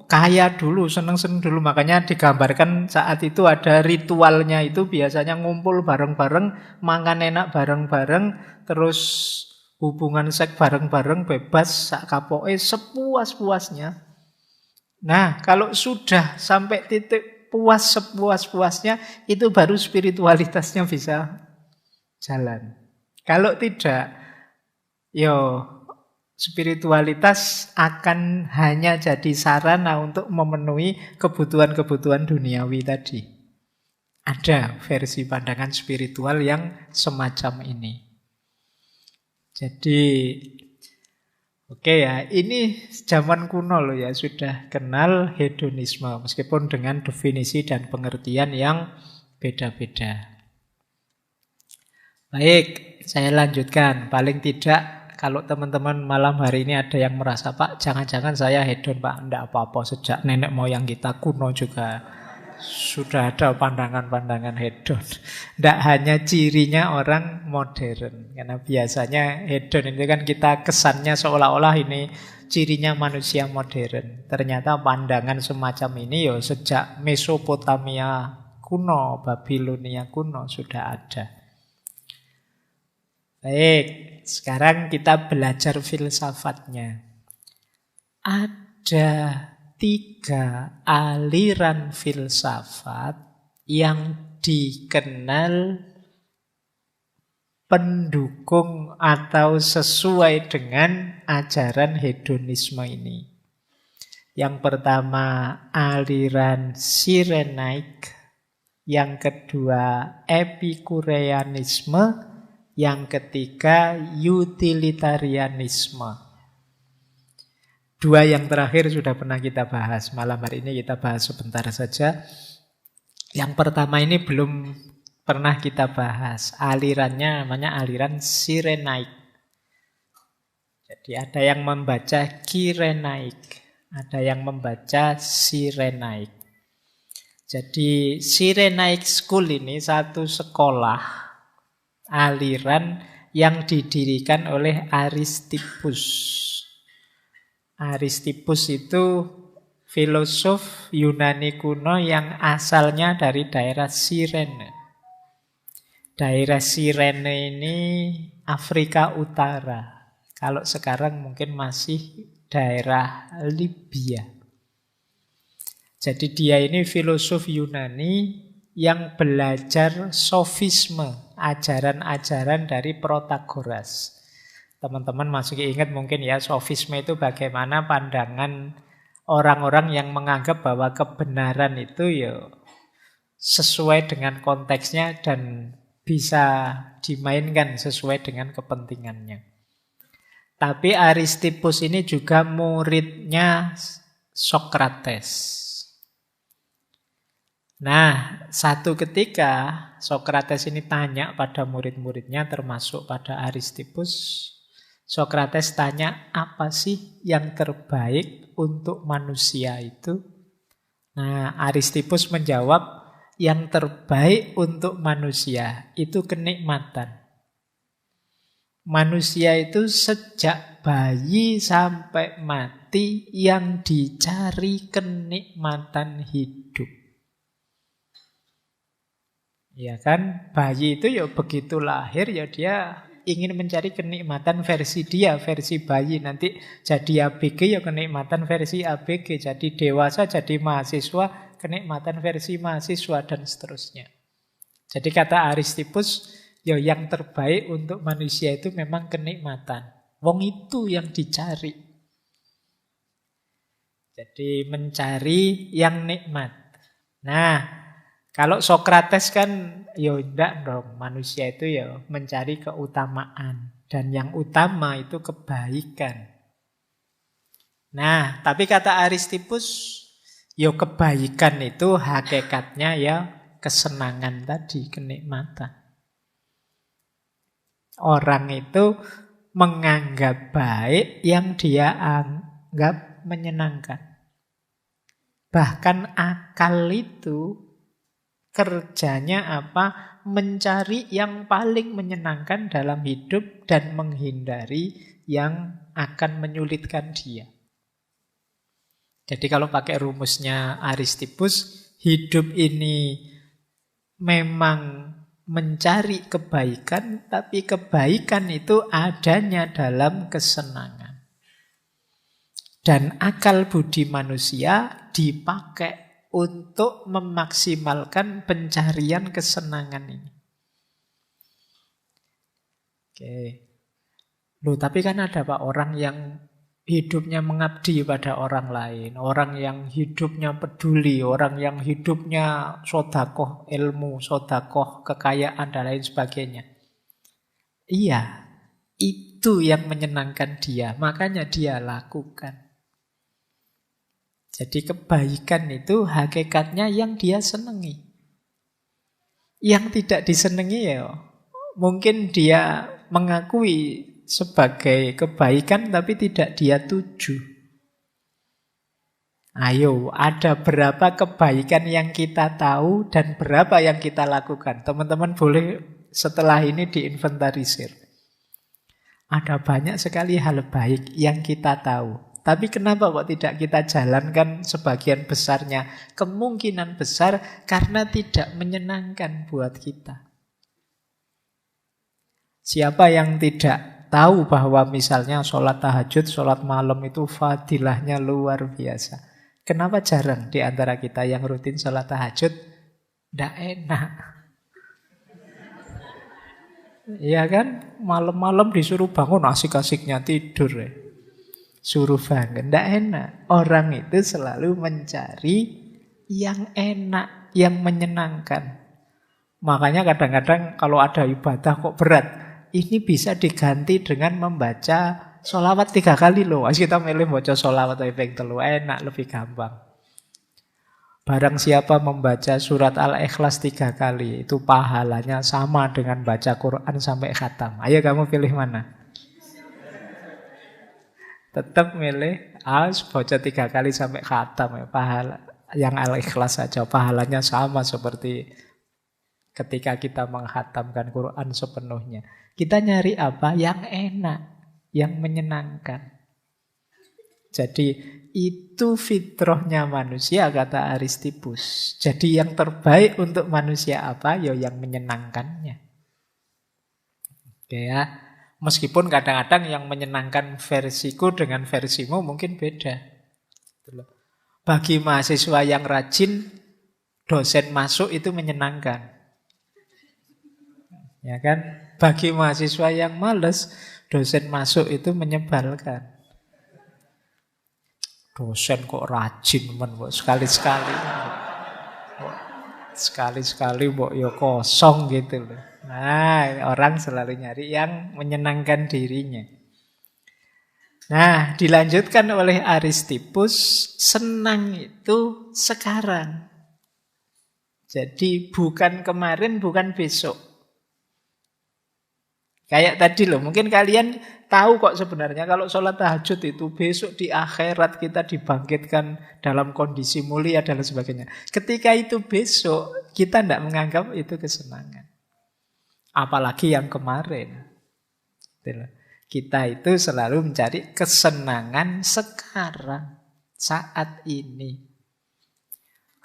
Speaker 1: kaya dulu, seneng-seneng dulu. Makanya digambarkan saat itu ada ritualnya itu biasanya ngumpul bareng-bareng, makan enak bareng-bareng, terus hubungan seks bareng-bareng, bebas, sak kapoke, sepuas-puasnya. Nah, kalau sudah sampai titik puas sepuas-puasnya, itu baru spiritualitasnya bisa jalan. Kalau tidak, spiritualitas akan hanya jadi sarana untuk memenuhi kebutuhan-kebutuhan duniawi tadi. Ada versi pandangan spiritual yang semacam ini. Jadi, oke ya, ini zaman kuno loh ya, sudah kenal hedonisme. Meskipun dengan definisi dan pengertian yang beda-beda. Baik, saya lanjutkan. Paling tidak kalau teman-teman malam hari ini ada yang merasa, Pak, jangan-jangan saya hedon, Pak. Tidak apa-apa, sejak nenek moyang kita kuno juga sudah ada pandangan-pandangan hedon. Tidak hanya cirinya orang modern. Karena biasanya hedon itu kan kita kesannya seolah-olah ini cirinya manusia modern. Ternyata pandangan semacam ini sejak Mesopotamia kuno, Babilonia kuno sudah ada. Baik, sekarang kita belajar filsafatnya. Ada 3 aliran filsafat yang dikenal pendukung atau sesuai dengan ajaran hedonisme ini. Yang pertama aliran Cyrenaic, yang kedua Epikureanisme, yang ketiga utilitarianisme. 2 yang terakhir sudah pernah kita bahas. Malam hari ini kita bahas sebentar saja. Yang pertama ini belum pernah kita bahas. Alirannya namanya aliran Cyrenaic. Jadi ada yang membaca Kyrenaic, ada yang membaca Cyrenaic. Jadi Cyrenaic School ini satu sekolah aliran yang didirikan oleh Aristippus. Aristippus itu filosof Yunani kuno yang asalnya dari daerah Cirene. Daerah Cirene ini Afrika Utara. Kalau sekarang mungkin masih daerah Libya. Jadi dia ini filosof Yunani yang belajar sofisme, ajaran-ajaran dari Protagoras. Teman-teman masih ingat mungkin ya, sofisme itu bagaimana pandangan orang-orang yang menganggap bahwa kebenaran itu ya sesuai dengan konteksnya dan bisa dimainkan sesuai dengan kepentingannya. Tapi Aristippus ini juga muridnya Sokrates. Nah, satu ketika Sokrates ini tanya pada murid-muridnya termasuk pada Aristippus. Sokrates tanya, apa sih yang terbaik untuk manusia itu? Nah, Aristippus menjawab, yang terbaik untuk manusia itu kenikmatan. Manusia itu sejak bayi sampai mati yang dicari kenikmatan hidup. Ya kan, bayi itu ya begitu lahir ya dia ingin mencari kenikmatan versi dia, versi bayi. Nanti jadi ABG ya kenikmatan versi ABG. Jadi dewasa, jadi mahasiswa, kenikmatan versi mahasiswa, dan seterusnya. Jadi kata Aristippus, ya yang terbaik untuk manusia itu memang kenikmatan. Wong itu yang dicari. Jadi mencari yang nikmat. Nah, kalau Sokrates kan, ya enggak dong. Manusia itu ya mencari keutamaan. Dan yang utama itu kebaikan. Nah, tapi kata Aristippus, ya kebaikan itu hakikatnya ya kesenangan tadi, kenikmatan. Orang itu menganggap baik yang dia anggap menyenangkan. Bahkan akal itu kerjanya apa? Mencari yang paling menyenangkan dalam hidup dan menghindari yang akan menyulitkan dia. Jadi kalau pakai rumusnya Aristippus, hidup ini memang mencari kebaikan, tapi kebaikan itu adanya dalam kesenangan. Dan akal budi manusia dipakai untuk memaksimalkan pencarian kesenangan ini. Oke. Loh, tapi kan ada Pak orang yang hidupnya mengabdi pada orang lain, orang yang hidupnya peduli, orang yang hidupnya sodakoh ilmu, sodakoh kekayaan, dan lain sebagainya. Iya, itu yang menyenangkan dia, makanya dia lakukan. Jadi kebaikan itu hakikatnya yang dia senangi. Yang tidak disenangi ya mungkin dia mengakui sebagai kebaikan tapi tidak dia tuju. Ayo, ada berapa kebaikan yang kita tahu dan berapa yang kita lakukan? Teman-teman boleh setelah ini diinventarisir. Ada banyak sekali hal baik yang kita tahu. Tapi kenapa kok tidak kita jalankan sebagian besarnya? Kemungkinan besar karena tidak menyenangkan buat kita. Siapa yang tidak tahu bahwa misalnya sholat tahajud, sholat malam itu fadilahnya luar biasa. Kenapa jarang di antara kita yang rutin sholat tahajud? Nggak enak. Iya kan? Malam-malam disuruh bangun asik-asiknya tidur ya. Suruh bangun, nggak enak. Orang itu selalu mencari yang enak, yang menyenangkan. Makanya kadang-kadang kalau ada ibadah kok berat, ini bisa diganti dengan membaca sholawat 3 kali loh. Kita milih baca sholawat lebih enak, lebih gampang. Barang siapa membaca surat Al-Ikhlas 3 kali, itu pahalanya sama dengan baca Quran sampai khatam. Ayo kamu pilih mana? Tetap milih baca 3 kali sampai khatam ya. Pahala yang Al-Ikhlas saja pahalanya sama seperti ketika kita menghatamkan Quran sepenuhnya. Kita nyari apa? Yang enak, yang menyenangkan. Jadi itu fitrahnya manusia kata Aristippus. Jadi yang terbaik untuk manusia apa? Ya yang menyenangkannya. Oke ya. Meskipun kadang-kadang yang menyenangkan versiku dengan versimu mungkin beda. Bagi mahasiswa yang rajin, dosen masuk itu menyenangkan. Ya kan? Bagi mahasiswa yang malas, dosen masuk itu menyebalkan. Dosen kok rajin men, sekali-sekali. Sekali-sekali mbok ya kosong gitu loh. Nah, orang selalu nyari yang menyenangkan dirinya. Nah, dilanjutkan oleh Aristippus, senang itu sekarang. Jadi bukan kemarin, bukan besok. Kayak tadi loh, mungkin kalian tahu kok sebenarnya kalau sholat tahajud itu besok di akhirat kita dibangkitkan dalam kondisi mulia dan sebagainya. Ketika itu besok, kita tidak menganggap itu kesenangan. Apalagi yang kemarin. Kita itu selalu mencari kesenangan sekarang, saat ini.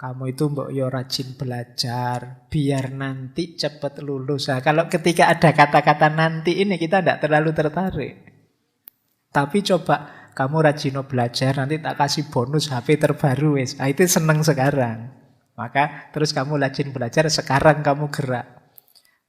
Speaker 1: Kamu itu mbok yo rajin belajar, biar nanti cepat lulus. Nah, kalau ketika ada kata-kata nanti ini kita tidak terlalu tertarik. Tapi coba kamu rajin belajar, nanti tak kasih bonus HP terbaru wes. Nah, itu seneng sekarang. Maka terus kamu rajin belajar, sekarang kamu gerak.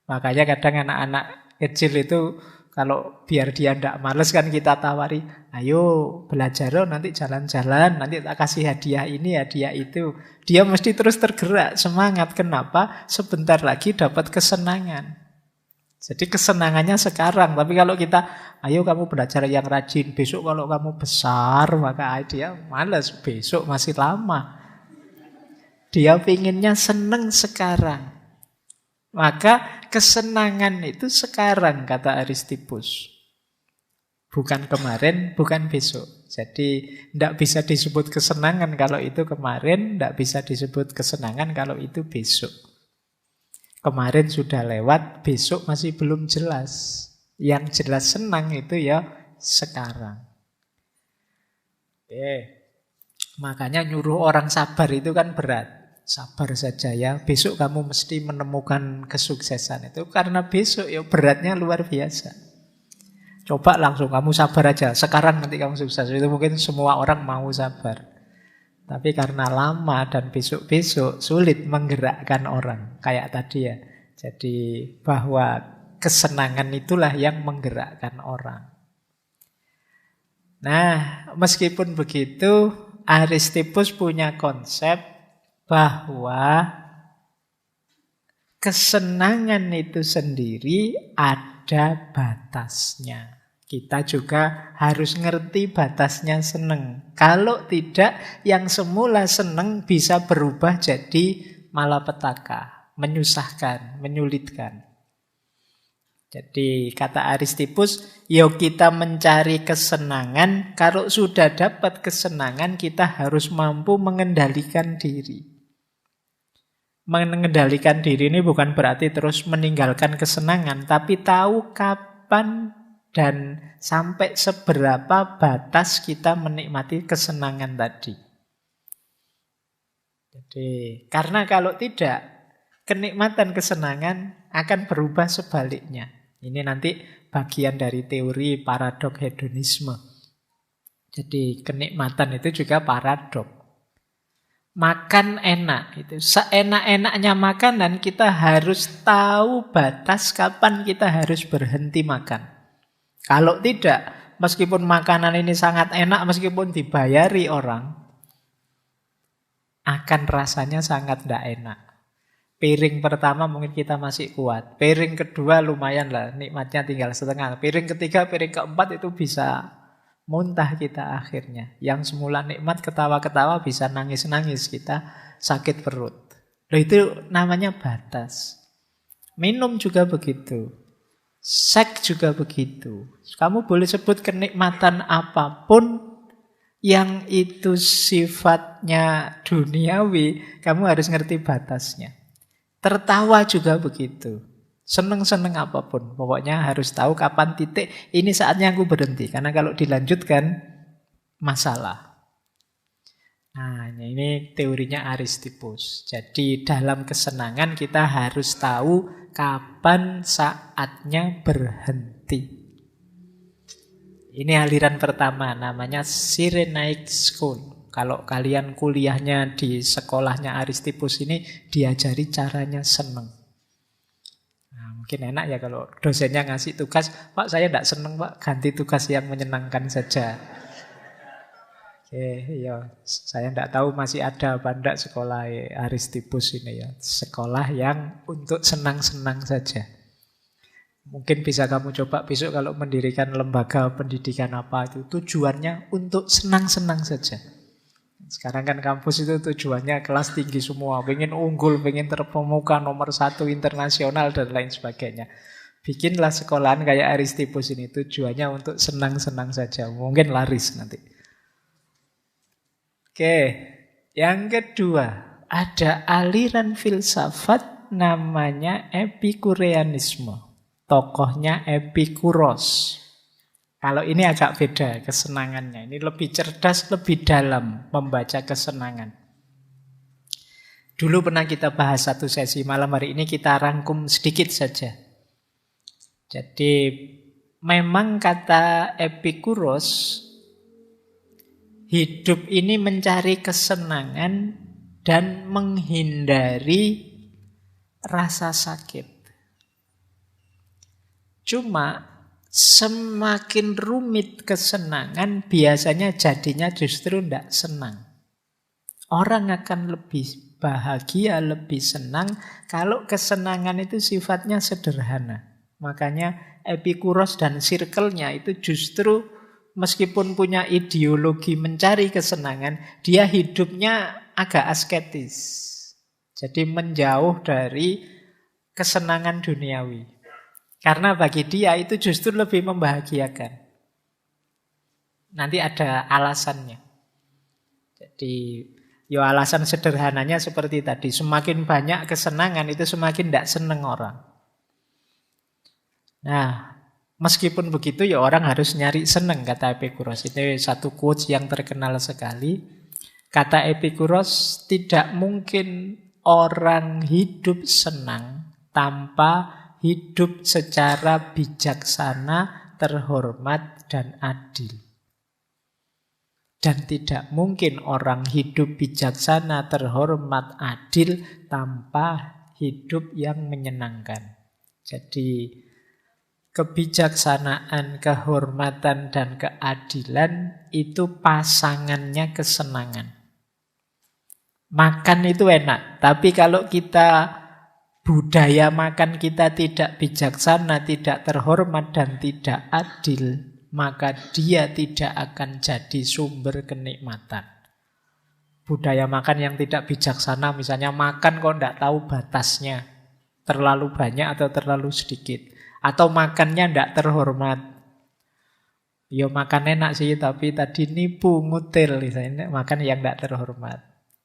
Speaker 1: Makanya kadang anak-anak kecil itu kalau biar dia tidak males kan kita tawari, ayo belajar nanti jalan-jalan, nanti tak kasih hadiah ini, hadiah itu. Dia mesti terus tergerak, semangat. Kenapa? Sebentar lagi dapat kesenangan. Jadi kesenangannya sekarang. Tapi kalau kita, ayo kamu belajar yang rajin, besok kalau kamu besar, maka dia malas, besok masih lama. Dia pinginnya seneng sekarang. Maka kesenangan itu sekarang, kata Aristippus. Bukan kemarin, bukan besok. Jadi tidak bisa disebut kesenangan kalau itu kemarin, tidak bisa disebut kesenangan kalau itu besok. Kemarin sudah lewat, besok masih belum jelas. Yang jelas senang itu ya sekarang. Makanya nyuruh orang sabar itu kan berat. Sabar saja ya, besok kamu mesti menemukan kesuksesan itu. Karena besok ya beratnya luar biasa. Coba langsung kamu sabar aja, sekarang nanti kamu sukses. Itu mungkin semua orang mau sabar. Tapi karena lama dan besok-besok sulit menggerakkan orang. Kayak tadi ya. Jadi bahwa kesenangan itulah yang menggerakkan orang. Nah, meskipun begitu, Aristippus punya konsep bahwa kesenangan itu sendiri ada batasnya. Kita juga harus ngerti batasnya seneng. Kalau tidak, yang semula seneng bisa berubah jadi malapetaka, menyusahkan, menyulitkan. Jadi kata Aristippus, yo kita mencari kesenangan, kalau sudah dapat kesenangan kita harus mampu mengendalikan diri. Mengendalikan diri ini bukan berarti terus meninggalkan kesenangan, tapi tahu kapan dan sampai seberapa batas kita menikmati kesenangan tadi. Jadi, karena kalau tidak, kenikmatan kesenangan akan berubah sebaliknya. Ini nanti bagian dari teori paradok hedonisme. Jadi, kenikmatan itu juga paradok. Makan enak, itu seenak-enaknya makan dan kita harus tahu batas kapan kita harus berhenti makan. Kalau tidak, meskipun makanan ini sangat enak, meskipun dibayari orang, akan rasanya sangat tidak enak. Piring pertama mungkin kita masih kuat, piring kedua lumayan lah, nikmatnya tinggal setengah, piring ketiga, piring keempat itu bisa muntah kita akhirnya. Yang semula nikmat ketawa-ketawa bisa nangis-nangis, kita sakit perut. Loh, itu namanya batas. Minum juga begitu. Seks juga begitu. Kamu boleh sebut kenikmatan apapun yang itu sifatnya duniawi, kamu harus ngerti batasnya. Tertawa juga begitu. Seneng-seneng apapun, pokoknya harus tahu kapan titik ini saatnya aku berhenti. Karena kalau dilanjutkan masalah. Nah, ini teorinya Aristippus. Jadi dalam kesenangan kita harus tahu kapan saatnya berhenti. Ini aliran pertama, namanya Cyrenaic School. Kalau kalian kuliahnya di sekolahnya Aristippus ini, diajari caranya seneng. Mungkin enak ya kalau dosennya ngasih tugas, Pak saya tidak senang Pak, ganti tugas yang menyenangkan saja. Oke, ya, saya tidak tahu masih ada apa enggak sekolah Aristippus ini ya. Sekolah yang untuk senang-senang saja. Mungkin bisa kamu coba besok kalau mendirikan lembaga pendidikan apa itu. Tujuannya untuk senang-senang saja. Sekarang kan kampus itu tujuannya kelas tinggi semua. Pengen unggul, pengen terpemuka, nomor 1 internasional dan lain sebagainya. Bikinlah sekolahan kayak Aristippus ini. Tujuannya untuk senang-senang saja. Mungkin laris nanti. Oke, yang kedua, ada aliran filsafat namanya Epikureanisme. Tokohnya Epikuros. Kalau ini agak beda kesenangannya. Ini lebih cerdas, lebih dalam membaca kesenangan. Dulu pernah kita bahas satu sesi, malam hari ini kita rangkum sedikit saja. Jadi memang kata Epikuros, hidup ini mencari kesenangan dan menghindari rasa sakit. Cuma semakin rumit kesenangan biasanya jadinya justru tidak senang. Orang akan lebih bahagia, lebih senang kalau kesenangan itu sifatnya sederhana. Makanya Epikuros dan circle-nya itu justru meskipun punya ideologi mencari kesenangan, dia hidupnya agak asketis. Jadi menjauh dari kesenangan duniawi. Karena bagi dia itu justru lebih membahagiakan. Nanti ada alasannya. Jadi ya alasan sederhananya seperti tadi. Semakin banyak kesenangan itu semakin tidak senang orang. Nah, meskipun begitu ya orang harus nyari seneng, kata Epikuros. Ini satu quotes yang terkenal sekali. Kata Epikuros, tidak mungkin orang hidup senang tanpa hidup secara bijaksana, terhormat, dan adil. Dan tidak mungkin orang hidup bijaksana, terhormat, adil tanpa hidup yang menyenangkan. Jadi kebijaksanaan, kehormatan, dan keadilan itu pasangannya kesenangan. Makan itu enak, tapi kalau kita budaya makan kita tidak bijaksana, tidak terhormat, dan tidak adil, maka dia tidak akan jadi sumber kenikmatan. Budaya makan yang tidak bijaksana, misalnya makan kok tidak tahu batasnya, terlalu banyak atau terlalu sedikit. Atau makannya tidak terhormat. Ya makan enak sih, tapi tadi nipu, ngutil, misalnya makan yang tidak terhormat.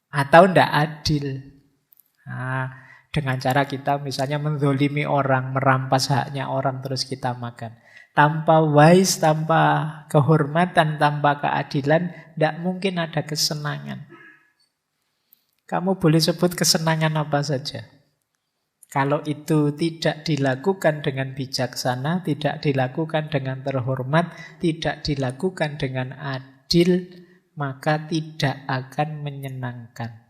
Speaker 1: Atau tidak adil. Nah, dengan cara kita misalnya menzolimi orang, merampas haknya orang terus kita makan. Tanpa wise, tanpa kehormatan, tanpa keadilan, tidak mungkin ada kesenangan. Kamu boleh sebut kesenangan apa saja. Kalau itu tidak dilakukan dengan bijaksana, tidak dilakukan dengan terhormat, tidak dilakukan dengan adil, maka tidak akan menyenangkan.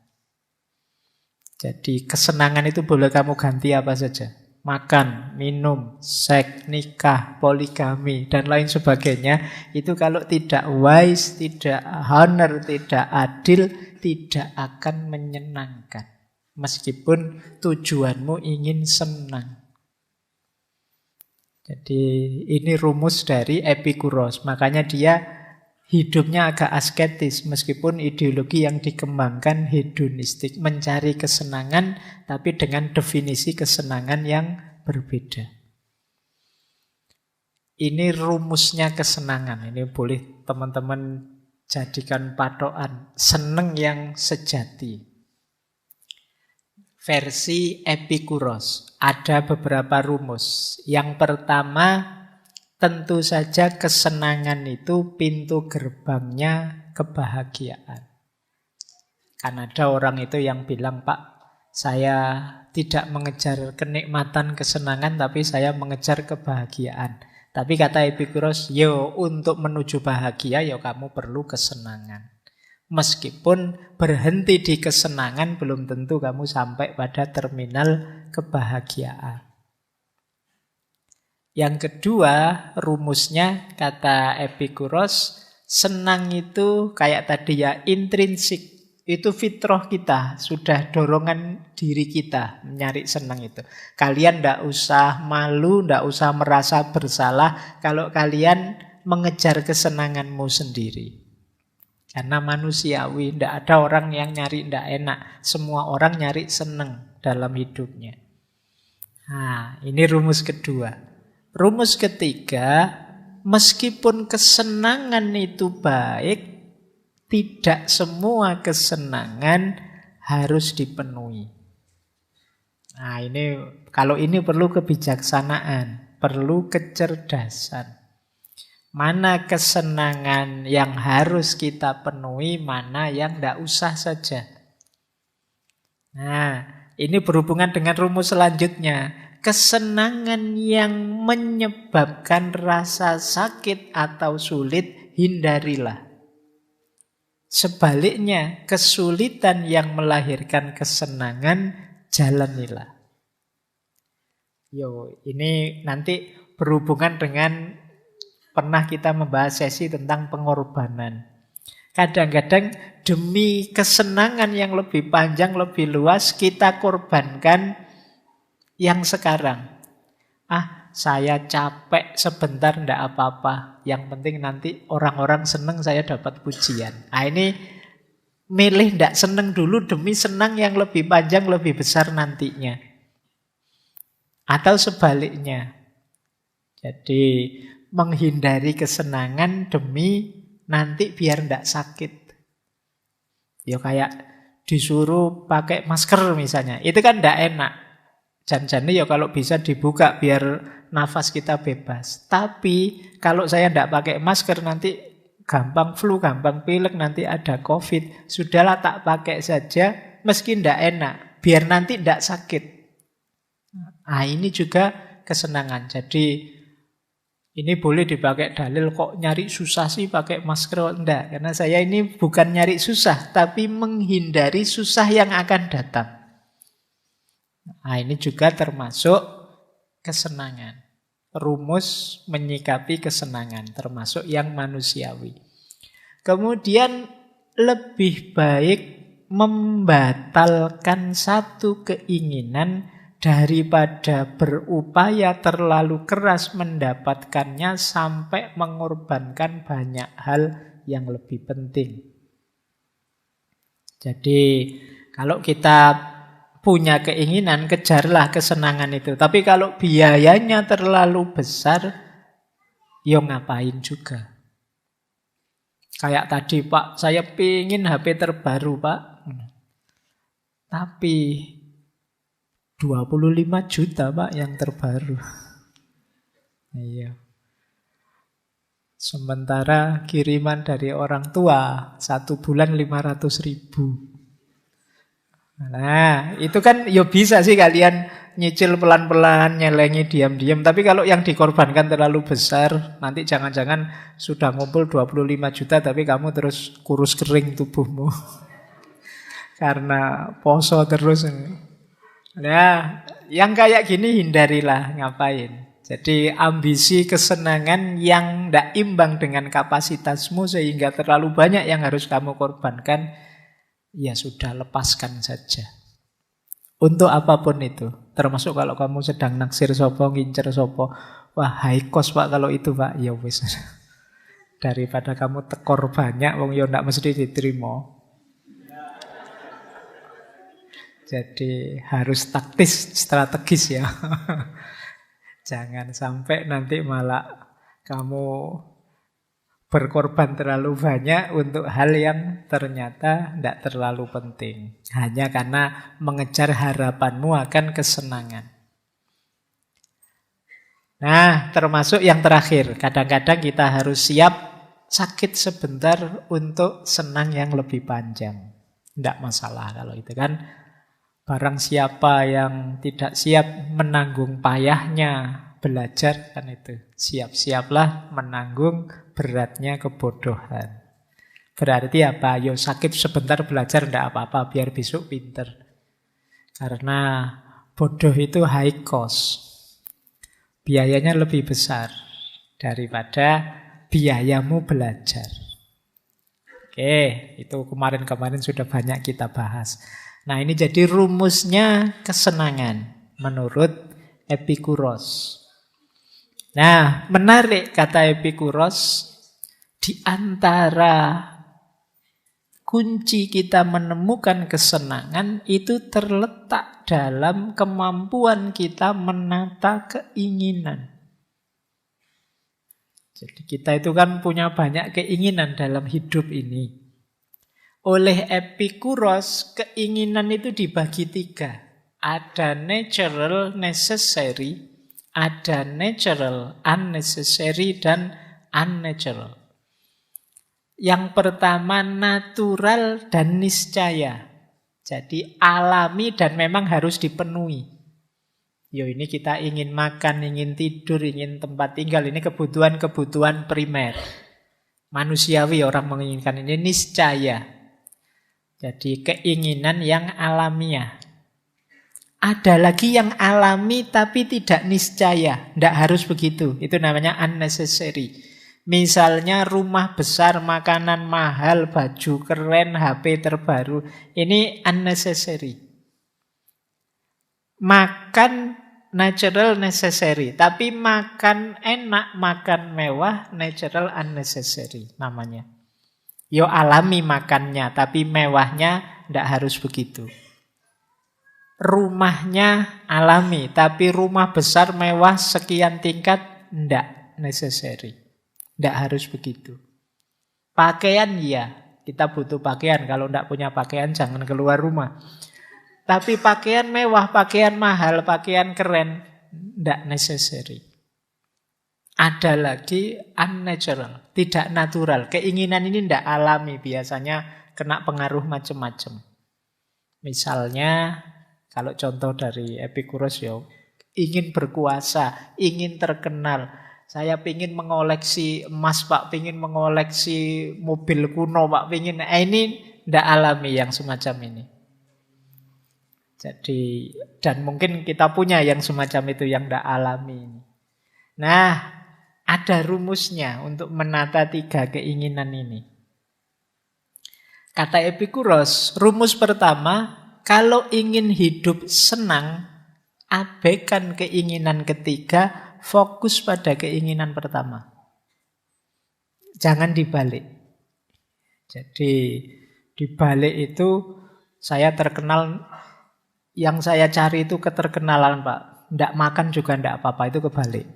Speaker 1: Jadi kesenangan itu boleh kamu ganti apa saja. Makan, minum, seks, nikah, poligami, dan lain sebagainya. Itu kalau tidak wise, tidak honor, tidak adil, tidak akan menyenangkan. Meskipun tujuanmu ingin senang. Jadi ini rumus dari Epikuros. Makanya dia hidupnya agak asketis, meskipun ideologi yang dikembangkan hedonistik, mencari kesenangan, tapi dengan definisi kesenangan yang berbeda. Ini rumusnya kesenangan. Ini boleh teman-teman jadikan patokan. Seneng yang sejati. Versi Epikuros. Ada beberapa rumus. Yang pertama, tentu saja kesenangan itu pintu gerbangnya kebahagiaan. Kan ada orang itu yang bilang, Pak, saya tidak mengejar kenikmatan, kesenangan, tapi saya mengejar kebahagiaan. Tapi kata Epikuros, yo untuk menuju bahagia, yo kamu perlu kesenangan. Meskipun berhenti di kesenangan, belum tentu kamu sampai pada terminal kebahagiaan. Yang kedua, rumusnya kata Epikuros, senang itu kayak tadi ya, intrinsik. Itu fitrah kita, sudah dorongan diri kita mencari senang itu. Kalian tidak usah malu, tidak usah merasa bersalah kalau kalian mengejar kesenanganmu sendiri. Karena manusiawi, tidak ada orang yang nyari tidak enak. Semua orang nyari senang dalam hidupnya. Nah, ini rumus kedua. Rumus ketiga, meskipun kesenangan itu baik, tidak semua kesenangan harus dipenuhi. Nah, kalau ini perlu kebijaksanaan, perlu kecerdasan. Mana kesenangan yang harus kita penuhi, mana yang tidak usah saja. Nah, ini berhubungan dengan rumus selanjutnya. Kesenangan yang menyebabkan rasa sakit atau sulit, hindarilah. Sebaliknya, kesulitan yang melahirkan kesenangan, jalanilah. Ini nanti berhubungan dengan pernah kita membahas sesi tentang pengorbanan. Kadang-kadang demi kesenangan yang lebih panjang, lebih luas, kita korbankan yang sekarang. Saya capek sebentar ndak apa-apa. Yang penting nanti orang-orang seneng saya dapat pujian. Ini milih ndak seneng dulu demi senang yang lebih panjang, lebih besar nantinya. Atau sebaliknya. Jadi menghindari kesenangan demi nanti biar ndak sakit. Kayak disuruh pakai masker misalnya. Itu kan ndak enak. Jan-jannya kalau bisa dibuka biar nafas kita bebas. Tapi kalau saya tidak pakai masker nanti gampang flu, gampang pilek, nanti ada COVID. Sudahlah tak pakai saja meski tidak enak. Biar nanti tidak sakit. Ini juga kesenangan. Jadi ini boleh dipakai dalil kok nyari susah sih pakai masker. Enggak, karena saya ini bukan nyari susah, tapi menghindari susah yang akan datang. Ini juga termasuk kesenangan. Rumus menyikapi kesenangan, termasuk yang manusiawi. Kemudian lebih baik membatalkan satu keinginan daripada berupaya terlalu keras mendapatkannya sampai mengorbankan banyak hal yang lebih penting. Jadi kalau kita punya keinginan, kejarlah kesenangan itu. Tapi kalau biayanya terlalu besar, ngapain juga. Kayak tadi, Pak, saya pingin HP terbaru, Pak. Tapi 25 juta, Pak, yang terbaru. Iya. Sementara kiriman dari orang tua 1 bulan 500.000. Nah, itu kan bisa sih kalian nyicil pelan-pelan, nyelengi diam-diam. Tapi kalau yang dikorbankan terlalu besar, nanti jangan-jangan sudah ngumpul 25 juta, tapi kamu terus kurus kering tubuhmu. Karena poso terus. Nah, yang kayak gini hindarilah, ngapain. Jadi ambisi kesenangan yang tidak imbang dengan kapasitasmu sehingga terlalu banyak yang harus kamu korbankan, ya sudah, lepaskan saja. Untuk apapun itu. Termasuk kalau kamu sedang naksir sopo, ngincer sopo. Wah, high cost, Pak, kalau itu, Pak. Ya wis. Daripada kamu tekor banyak, wong yo ndak mesti diterima. Jadi harus taktis, strategis ya. Jangan sampai nanti malah kamu berkorban terlalu banyak untuk hal yang ternyata tidak terlalu penting. Hanya karena mengejar harapanmu akan kesenangan. Nah, termasuk yang terakhir. Kadang-kadang kita harus siap sakit sebentar untuk senang yang lebih panjang. Tidak masalah kalau itu kan. Barang siapa yang tidak siap menanggung payahnya belajar, kan itu. Siap-siaplah menanggung beratnya kebodohan. Berarti apa? Sakit sebentar belajar tidak apa-apa, biar besok pinter. Karena bodoh itu high cost. biayanya lebih besar daripada biayamu belajar. Oke, itu kemarin-kemarin sudah banyak kita bahas. Nah, ini jadi rumusnya kesenangan menurut Epikuros. Nah, menarik kata Epikuros, di antara kunci kita menemukan kesenangan itu terletak dalam kemampuan kita menata keinginan. Jadi kita itu kan punya banyak keinginan dalam hidup ini. Oleh Epikuros, keinginan itu dibagi 3. Ada natural, necessary, ada natural, unnecessary, dan unnatural. Yang pertama natural dan niscaya. Jadi alami dan memang harus dipenuhi. Ini kita ingin makan, ingin tidur, ingin tempat tinggal. Ini kebutuhan-kebutuhan primer. Manusiawi orang menginginkan ini niscaya. Jadi keinginan yang alamiah. Ada lagi yang alami tapi tidak niscaya. Tidak harus begitu. Itu namanya unnecessary. Misalnya rumah besar, makanan mahal, baju keren, HP terbaru. Ini unnecessary. Makan natural necessary, tapi makan enak, makan mewah natural unnecessary namanya. Alami makannya, tapi mewahnya tidak harus begitu. Rumahnya alami, tapi rumah besar mewah sekian tingkat tidak necessary. Tidak harus begitu. Pakaian kita butuh pakaian. Kalau tidak punya pakaian jangan keluar rumah. Tapi pakaian mewah, pakaian mahal, pakaian keren, tidak necessary. Ada lagi unnatural, tidak natural. Keinginan ini tidak alami, biasanya kena pengaruh macam-macam. Misalnya, kalau contoh dari Epikuros ingin berkuasa, ingin terkenal. Saya ingin mengoleksi emas, Pak, ingin mengoleksi mobil kuno, Pak, ingin. Ini tidak alami yang semacam ini. Jadi, dan mungkin kita punya yang semacam itu yang tidak alami. Nah, ada rumusnya untuk menata 3 keinginan ini. Kata Epikuros, rumus pertama, kalau ingin hidup senang, abaikan keinginan ketiga, fokus pada keinginan pertama. Jangan dibalik. Jadi, dibalik itu saya terkenal. Yang saya cari itu keterkenalan, Pak. Tidak makan juga tidak apa-apa, itu kebalik.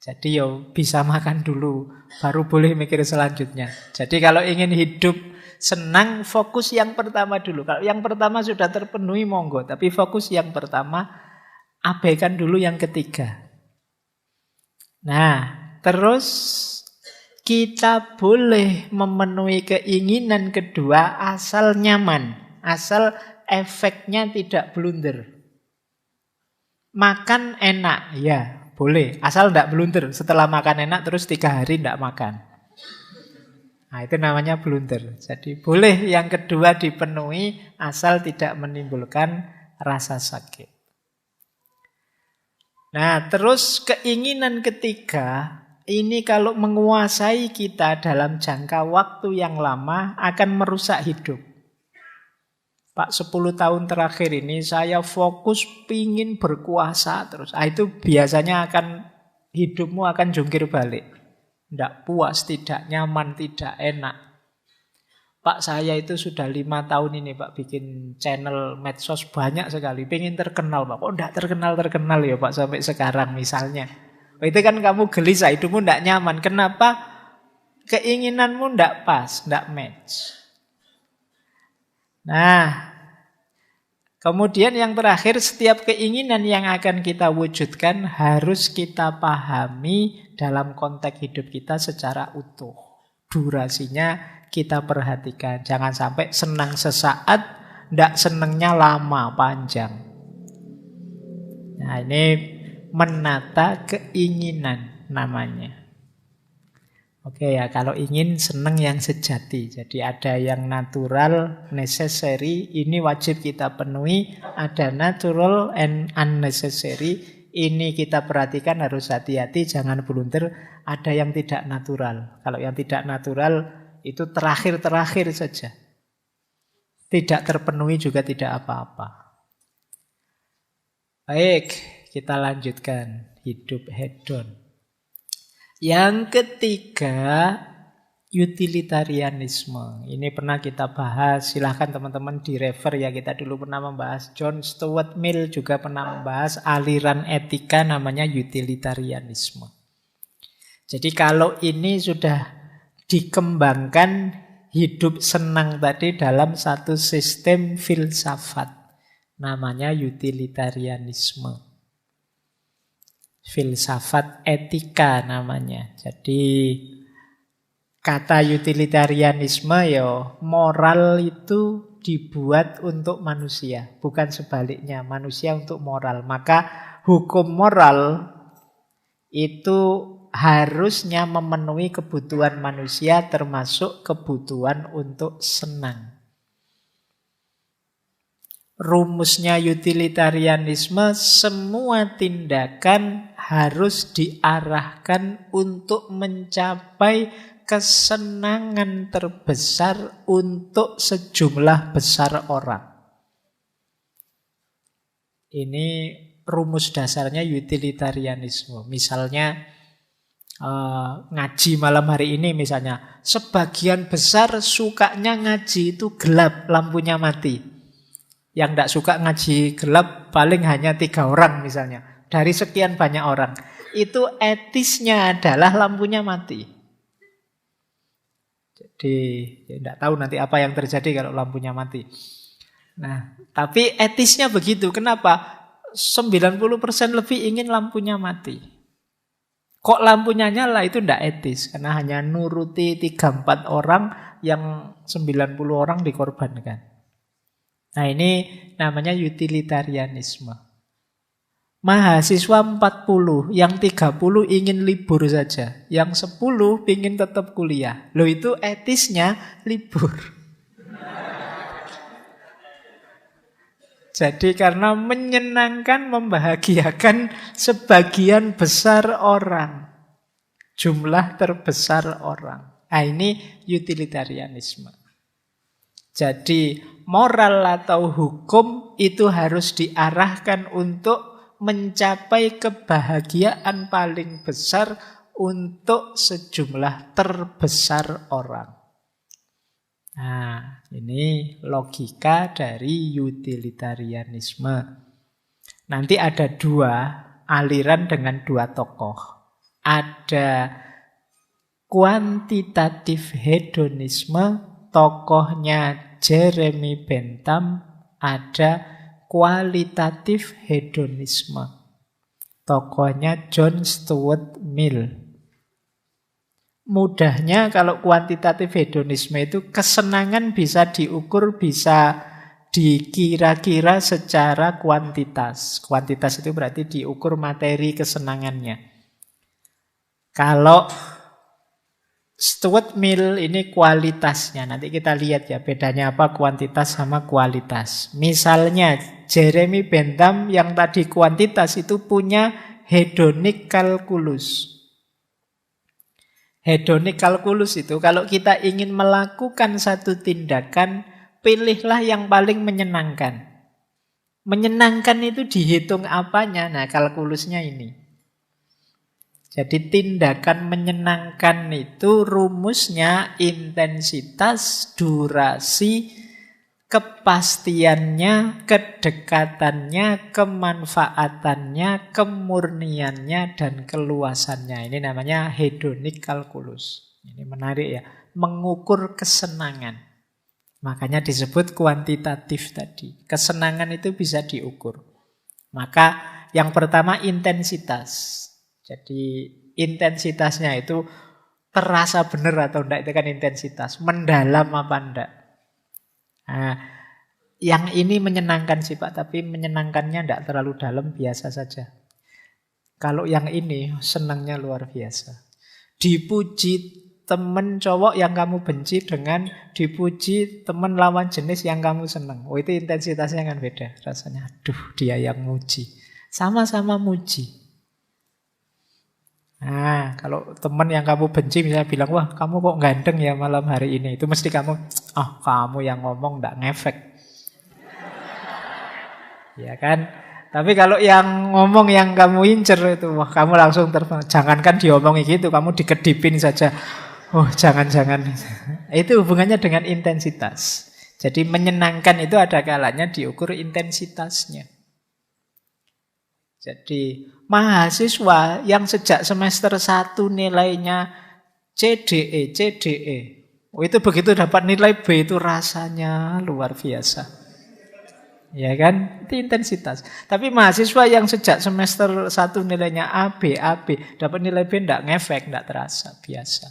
Speaker 1: Jadi bisa makan dulu, baru boleh mikir selanjutnya. Jadi kalau ingin hidup senang, fokus yang pertama dulu. Kalau yang pertama sudah terpenuhi, monggo. Tapi fokus yang pertama, abaikan dulu yang ketiga. Nah, terus kita boleh memenuhi keinginan kedua asal nyaman, asal efeknya tidak blunder. Makan enak, ya boleh. Asal tidak blunder. Setelah makan enak terus 3 hari tidak makan. Nah, itu namanya blunder. Jadi boleh yang kedua dipenuhi asal tidak menimbulkan rasa sakit. Nah, terus keinginan ketiga, ini kalau menguasai kita dalam jangka waktu yang lama akan merusak hidup. Pak, 10 tahun terakhir ini saya fokus pingin berkuasa terus. Itu biasanya hidupmu akan jungkir balik. Tidak puas, tidak nyaman, tidak enak. Pak, saya itu sudah 5 tahun ini Pak bikin channel medsos banyak sekali. Pengen terkenal Pak. Kok tidak terkenal ya Pak sampai sekarang misalnya. Itu kan kamu gelisah, hidupmu tidak nyaman. Kenapa? Keinginanmu tidak pas, tidak match. Nah, kemudian yang terakhir, setiap keinginan yang akan kita wujudkan harus kita pahami dalam konteks hidup kita secara utuh. Durasinya kita perhatikan. Jangan sampai senang sesaat, tidak senangnya lama, panjang. Nah, ini menata keinginan namanya. Oke ya, kalau ingin senang yang sejati. Jadi ada yang natural, necessary, ini wajib kita penuhi. Ada natural and unnecessary, Ini kita perhatikan, harus hati-hati, jangan blunder. Ada yang tidak natural. Kalau yang tidak natural itu terakhir-terakhir saja. Tidak terpenuhi juga tidak apa-apa. Baik, kita lanjutkan. Hidup hedon. Yang ketiga, utilitarianisme. Ini pernah kita bahas, silahkan teman-teman direfer ya. Kita dulu pernah membahas, John Stuart Mill juga pernah membahas aliran etika namanya utilitarianisme. Jadi kalau ini sudah dikembangkan hidup senang tadi dalam satu sistem filsafat, namanya utilitarianisme. Filsafat etika namanya. Jadi kata utilitarianisme ya, moral itu dibuat untuk manusia, bukan sebaliknya, manusia untuk moral. Maka hukum moral itu harusnya memenuhi kebutuhan manusia, termasuk kebutuhan untuk senang. Rumusnya utilitarianisme, semua tindakan harus diarahkan untuk mencapai kesenangan terbesar untuk sejumlah besar orang. Ini rumus dasarnya utilitarianisme. Misalnya ngaji malam hari ini misalnya, sebagian besar sukanya ngaji itu gelap, lampunya mati. Yang tidak suka ngaji gelap paling hanya 3 orang misalnya. Dari sekian banyak orang. Itu etisnya adalah lampunya mati. Jadi ya tidak tahu nanti apa yang terjadi kalau lampunya mati. Nah, tapi etisnya begitu. Kenapa? 90% lebih ingin lampunya mati. Kok lampunya nyala? Itu tidak etis. Karena hanya nuruti 3-4 orang, yang 90 orang dikorbankan. Nah, ini namanya utilitarianisme. Mahasiswa 40, yang 30 ingin libur saja. Yang 10 ingin tetap kuliah. Loh, itu etisnya libur. Jadi karena menyenangkan, membahagiakan sebagian besar orang. Jumlah terbesar orang. Nah, ini utilitarianisme. Jadi moral atau hukum itu harus diarahkan untuk mencapai kebahagiaan paling besar untuk sejumlah terbesar orang. Nah, ini logika dari utilitarianisme. Nanti ada 2 aliran dengan 2 tokoh. Ada kuantitatif hedonisme, tokohnya Jeremy Bentham. Ada kualitatif hedonisme, tokohnya John Stuart Mill. Mudahnya kalau kuantitatif hedonisme itu kesenangan bisa diukur, bisa dikira-kira secara kuantitas. Kuantitas itu berarti diukur materi kesenangannya. Kalau Stuart Mill ini kualitasnya. Nanti kita lihat ya bedanya apa kuantitas sama kualitas. Misalnya Jeremy Bentham yang tadi kuantitas itu punya hedonic calculus. Hedonic calculus itu kalau kita ingin melakukan satu tindakan, pilihlah yang paling menyenangkan. Menyenangkan itu dihitung apanya? Nah, kalkulusnya ini. Jadi tindakan menyenangkan itu rumusnya intensitas, durasi, kepastiannya, kedekatannya, kemanfaatannya, kemurniannya, dan keluasannya. Ini namanya hedonic calculus. Ini menarik ya, mengukur kesenangan. Makanya disebut kuantitatif tadi. Kesenangan itu bisa diukur. Maka yang pertama intensitas. Jadi intensitasnya itu terasa benar atau enggak, itu kan intensitas. Mendalam apa enggak. Nah, yang ini menyenangkan sih Pak, tapi menyenangkannya enggak terlalu dalam, biasa saja. Kalau yang ini senangnya luar biasa. Dipuji temen cowok yang kamu benci dengan dipuji temen lawan jenis yang kamu senang. Oh, itu intensitasnya kan beda rasanya. Aduh, dia yang muji. Sama-sama muji. Nah, kalau teman yang kamu benci misalnya bilang, wah kamu kok ganteng ya malam hari ini. Itu mesti kamu, oh kamu yang ngomong gak ngefek. Ya kan? Tapi kalau yang ngomong yang kamu incer itu, wah kamu langsung terbang. Jangankan diomongi gitu, kamu dikedipin saja. Oh jangan-jangan. Itu hubungannya dengan intensitas. Jadi menyenangkan itu ada kalanya diukur intensitasnya. Jadi mahasiswa yang sejak semester 1 nilainya CDE. Oh, itu begitu dapat nilai B itu rasanya luar biasa. Ya kan? Itu intensitas. Tapi mahasiswa yang sejak semester 1 nilainya AB, dapat nilai B enggak ngefek, enggak terasa, biasa.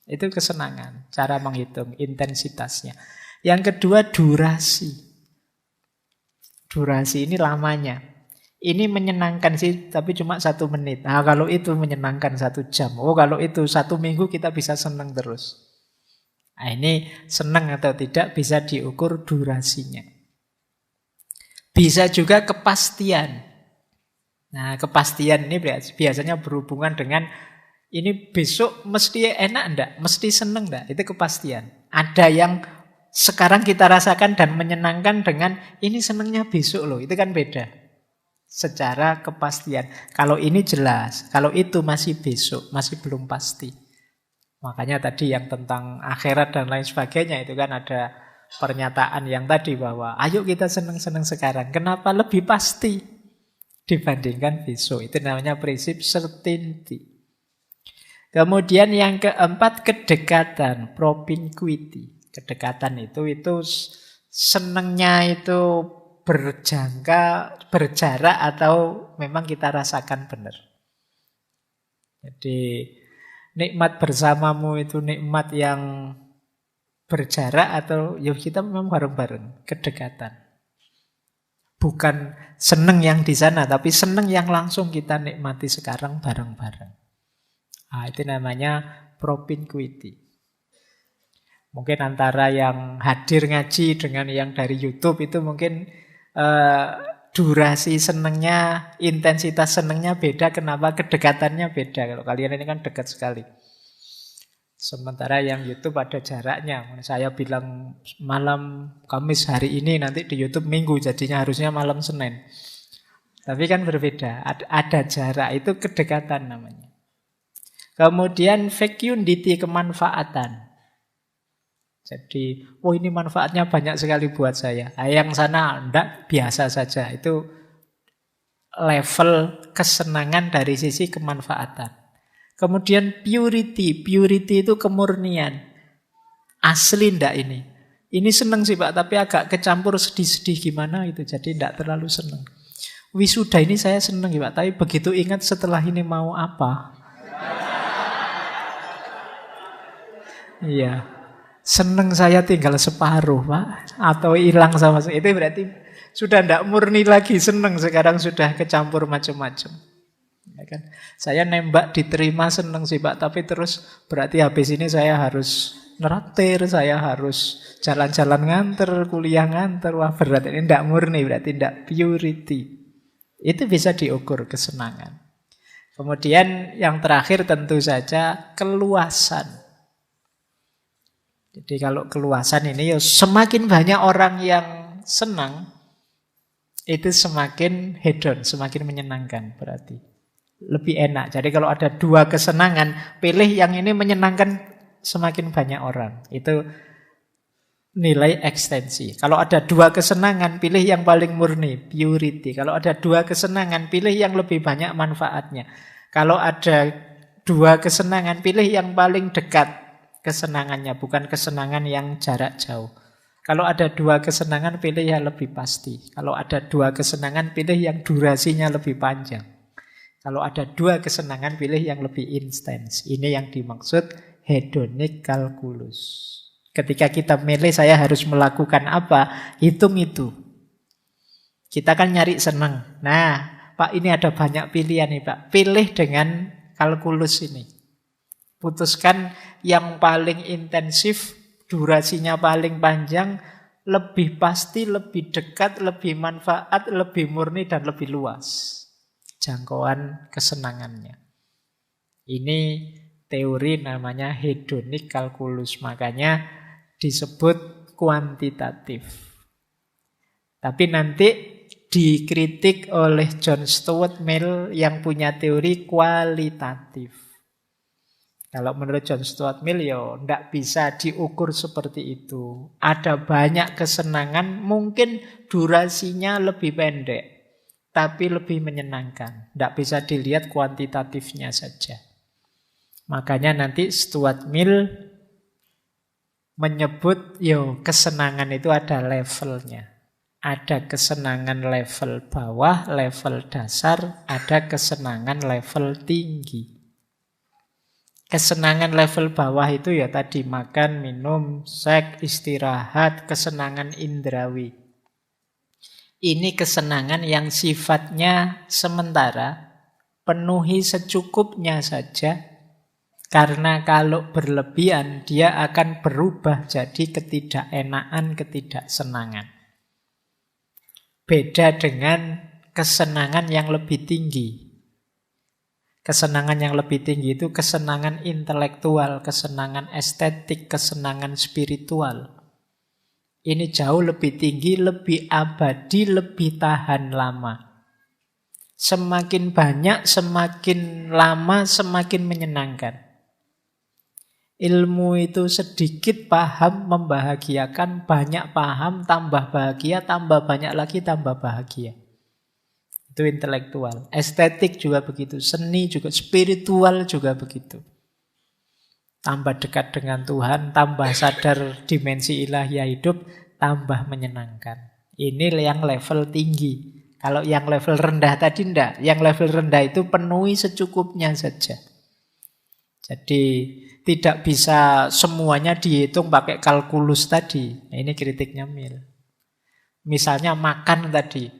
Speaker 1: Itu kesenangan, cara menghitung intensitasnya. Yang kedua durasi. Durasi ini lamanya. Ini menyenangkan sih, tapi cuma 1 menit. Nah, kalau itu menyenangkan 1 jam. Oh, kalau itu 1 minggu kita bisa senang terus. Nah, ini senang atau tidak bisa diukur durasinya. Bisa juga kepastian. Nah, kepastian ini biasanya berhubungan dengan ini besok mesti enak enggak? Mesti senang enggak? Itu kepastian. Ada yang sekarang kita rasakan dan menyenangkan dengan ini senangnya besok loh. Itu kan beda. Secara kepastian. Kalau ini jelas, kalau itu masih besok, masih belum pasti. Makanya tadi yang tentang akhirat dan lain sebagainya itu kan ada pernyataan yang tadi bahwa ayo kita senang-senang sekarang. Kenapa lebih pasti dibandingkan besok? Itu namanya prinsip certainty. Kemudian yang keempat kedekatan, propinquity. Kedekatan itu senangnya itu berjarak atau memang kita rasakan benar. Jadi nikmat bersamamu itu nikmat yang berjarak atau ya kita memang bareng-bareng, kedekatan. Bukan seneng yang di sana, tapi seneng yang langsung kita nikmati sekarang bareng-bareng. Nah, itu namanya propinquity. Mungkin antara yang hadir ngaji dengan yang dari YouTube itu mungkin durasi senengnya, intensitas senengnya beda. Kenapa? Kedekatannya beda. Kalau kalian ini kan dekat sekali. Sementara yang YouTube ada jaraknya. Saya bilang malam Kamis hari ini, nanti di YouTube Minggu, jadinya harusnya malam Senin. Tapi kan berbeda. Ada jarak, itu kedekatan namanya. Kemudian fecundity, kemanfaatan. Jadi, oh ini manfaatnya banyak sekali buat saya. Yang sana enggak, biasa saja. Itu level kesenangan dari sisi kemanfaatan. Kemudian purity. Purity itu kemurnian. Asli enggak ini? Ini senang sih Pak, tapi agak kecampur sedih-sedih gimana gitu. Jadi enggak terlalu senang. Wisuda ini saya senang Pak, tapi begitu ingat setelah ini mau apa? Iya. Seneng saya tinggal separuh Pak, atau hilang sama saya. Itu berarti sudah tidak murni lagi seneng, sekarang sudah kecampur macam-macam. Ya kan? Saya nembak diterima seneng sih Pak, tapi terus berarti habis ini saya harus neraktir, saya harus jalan-jalan nganter, kuliah nganter. Wah berat, ini tidak murni, berarti tidak purity. Itu bisa diukur kesenangan. Kemudian yang terakhir tentu saja keluasan. Jadi kalau keluasan ini ya semakin banyak orang yang senang, itu semakin hedon, semakin menyenangkan berarti. Lebih enak. Jadi kalau ada 2 kesenangan, pilih yang ini menyenangkan semakin banyak orang. Itu nilai ekstensi. Kalau ada 2 kesenangan, pilih yang paling murni, purity. Kalau ada 2 kesenangan, pilih yang lebih banyak manfaatnya. Kalau ada 2 kesenangan, pilih yang paling dekat kesenangannya, bukan kesenangan yang jarak jauh. Kalau ada 2 kesenangan, pilih yang lebih pasti. Kalau ada 2 kesenangan, pilih yang durasinya lebih panjang. Kalau ada 2 kesenangan, pilih yang lebih intens. Ini yang dimaksud hedonic calculus. Ketika kita milih saya harus melakukan apa, hitung itu. Kita kan nyari senang. Nah, Pak ini ada banyak pilihan nih Pak. Pilih dengan kalkulus ini. Putuskan yang paling intensif, durasinya paling panjang, lebih pasti, lebih dekat, lebih manfaat, lebih murni, dan lebih luas. jangkauan kesenangannya. Ini teori namanya hedonic calculus, makanya disebut kuantitatif. Tapi nanti dikritik oleh John Stuart Mill yang punya teori kualitatif. Kalau menurut John Stuart Mill ya tidak bisa diukur seperti itu. Ada banyak kesenangan, mungkin durasinya lebih pendek, tapi lebih menyenangkan. Tidak bisa dilihat kuantitatifnya saja. Makanya nanti Stuart Mill menyebut kesenangan itu ada levelnya. Ada kesenangan level bawah, level dasar, ada kesenangan level tinggi. Kesenangan level bawah itu ya tadi makan, minum, seks, istirahat, kesenangan indrawi. Ini kesenangan yang sifatnya sementara, penuhi secukupnya saja, karena kalau berlebihan dia akan berubah jadi ketidakenaan, ketidaksenangan. Beda dengan kesenangan yang lebih tinggi. Kesenangan yang lebih tinggi itu kesenangan intelektual, kesenangan estetik, kesenangan spiritual. Ini jauh lebih tinggi, lebih abadi, lebih tahan lama. Semakin banyak, semakin lama, semakin menyenangkan. Ilmu itu sedikit paham membahagiakan, banyak paham tambah bahagia, tambah banyak lagi tambah bahagia. Itu intelektual. Estetik juga begitu, seni juga, spiritual juga begitu. Tambah dekat dengan Tuhan, tambah sadar dimensi ilahiyah hidup, tambah menyenangkan. Ini yang level tinggi. Kalau yang level rendah tadi enggak. Yang level rendah itu penuhi secukupnya saja. Jadi tidak bisa semuanya dihitung pakai kalkulus tadi. Nah, ini kritiknya Mill. Misalnya makan tadi.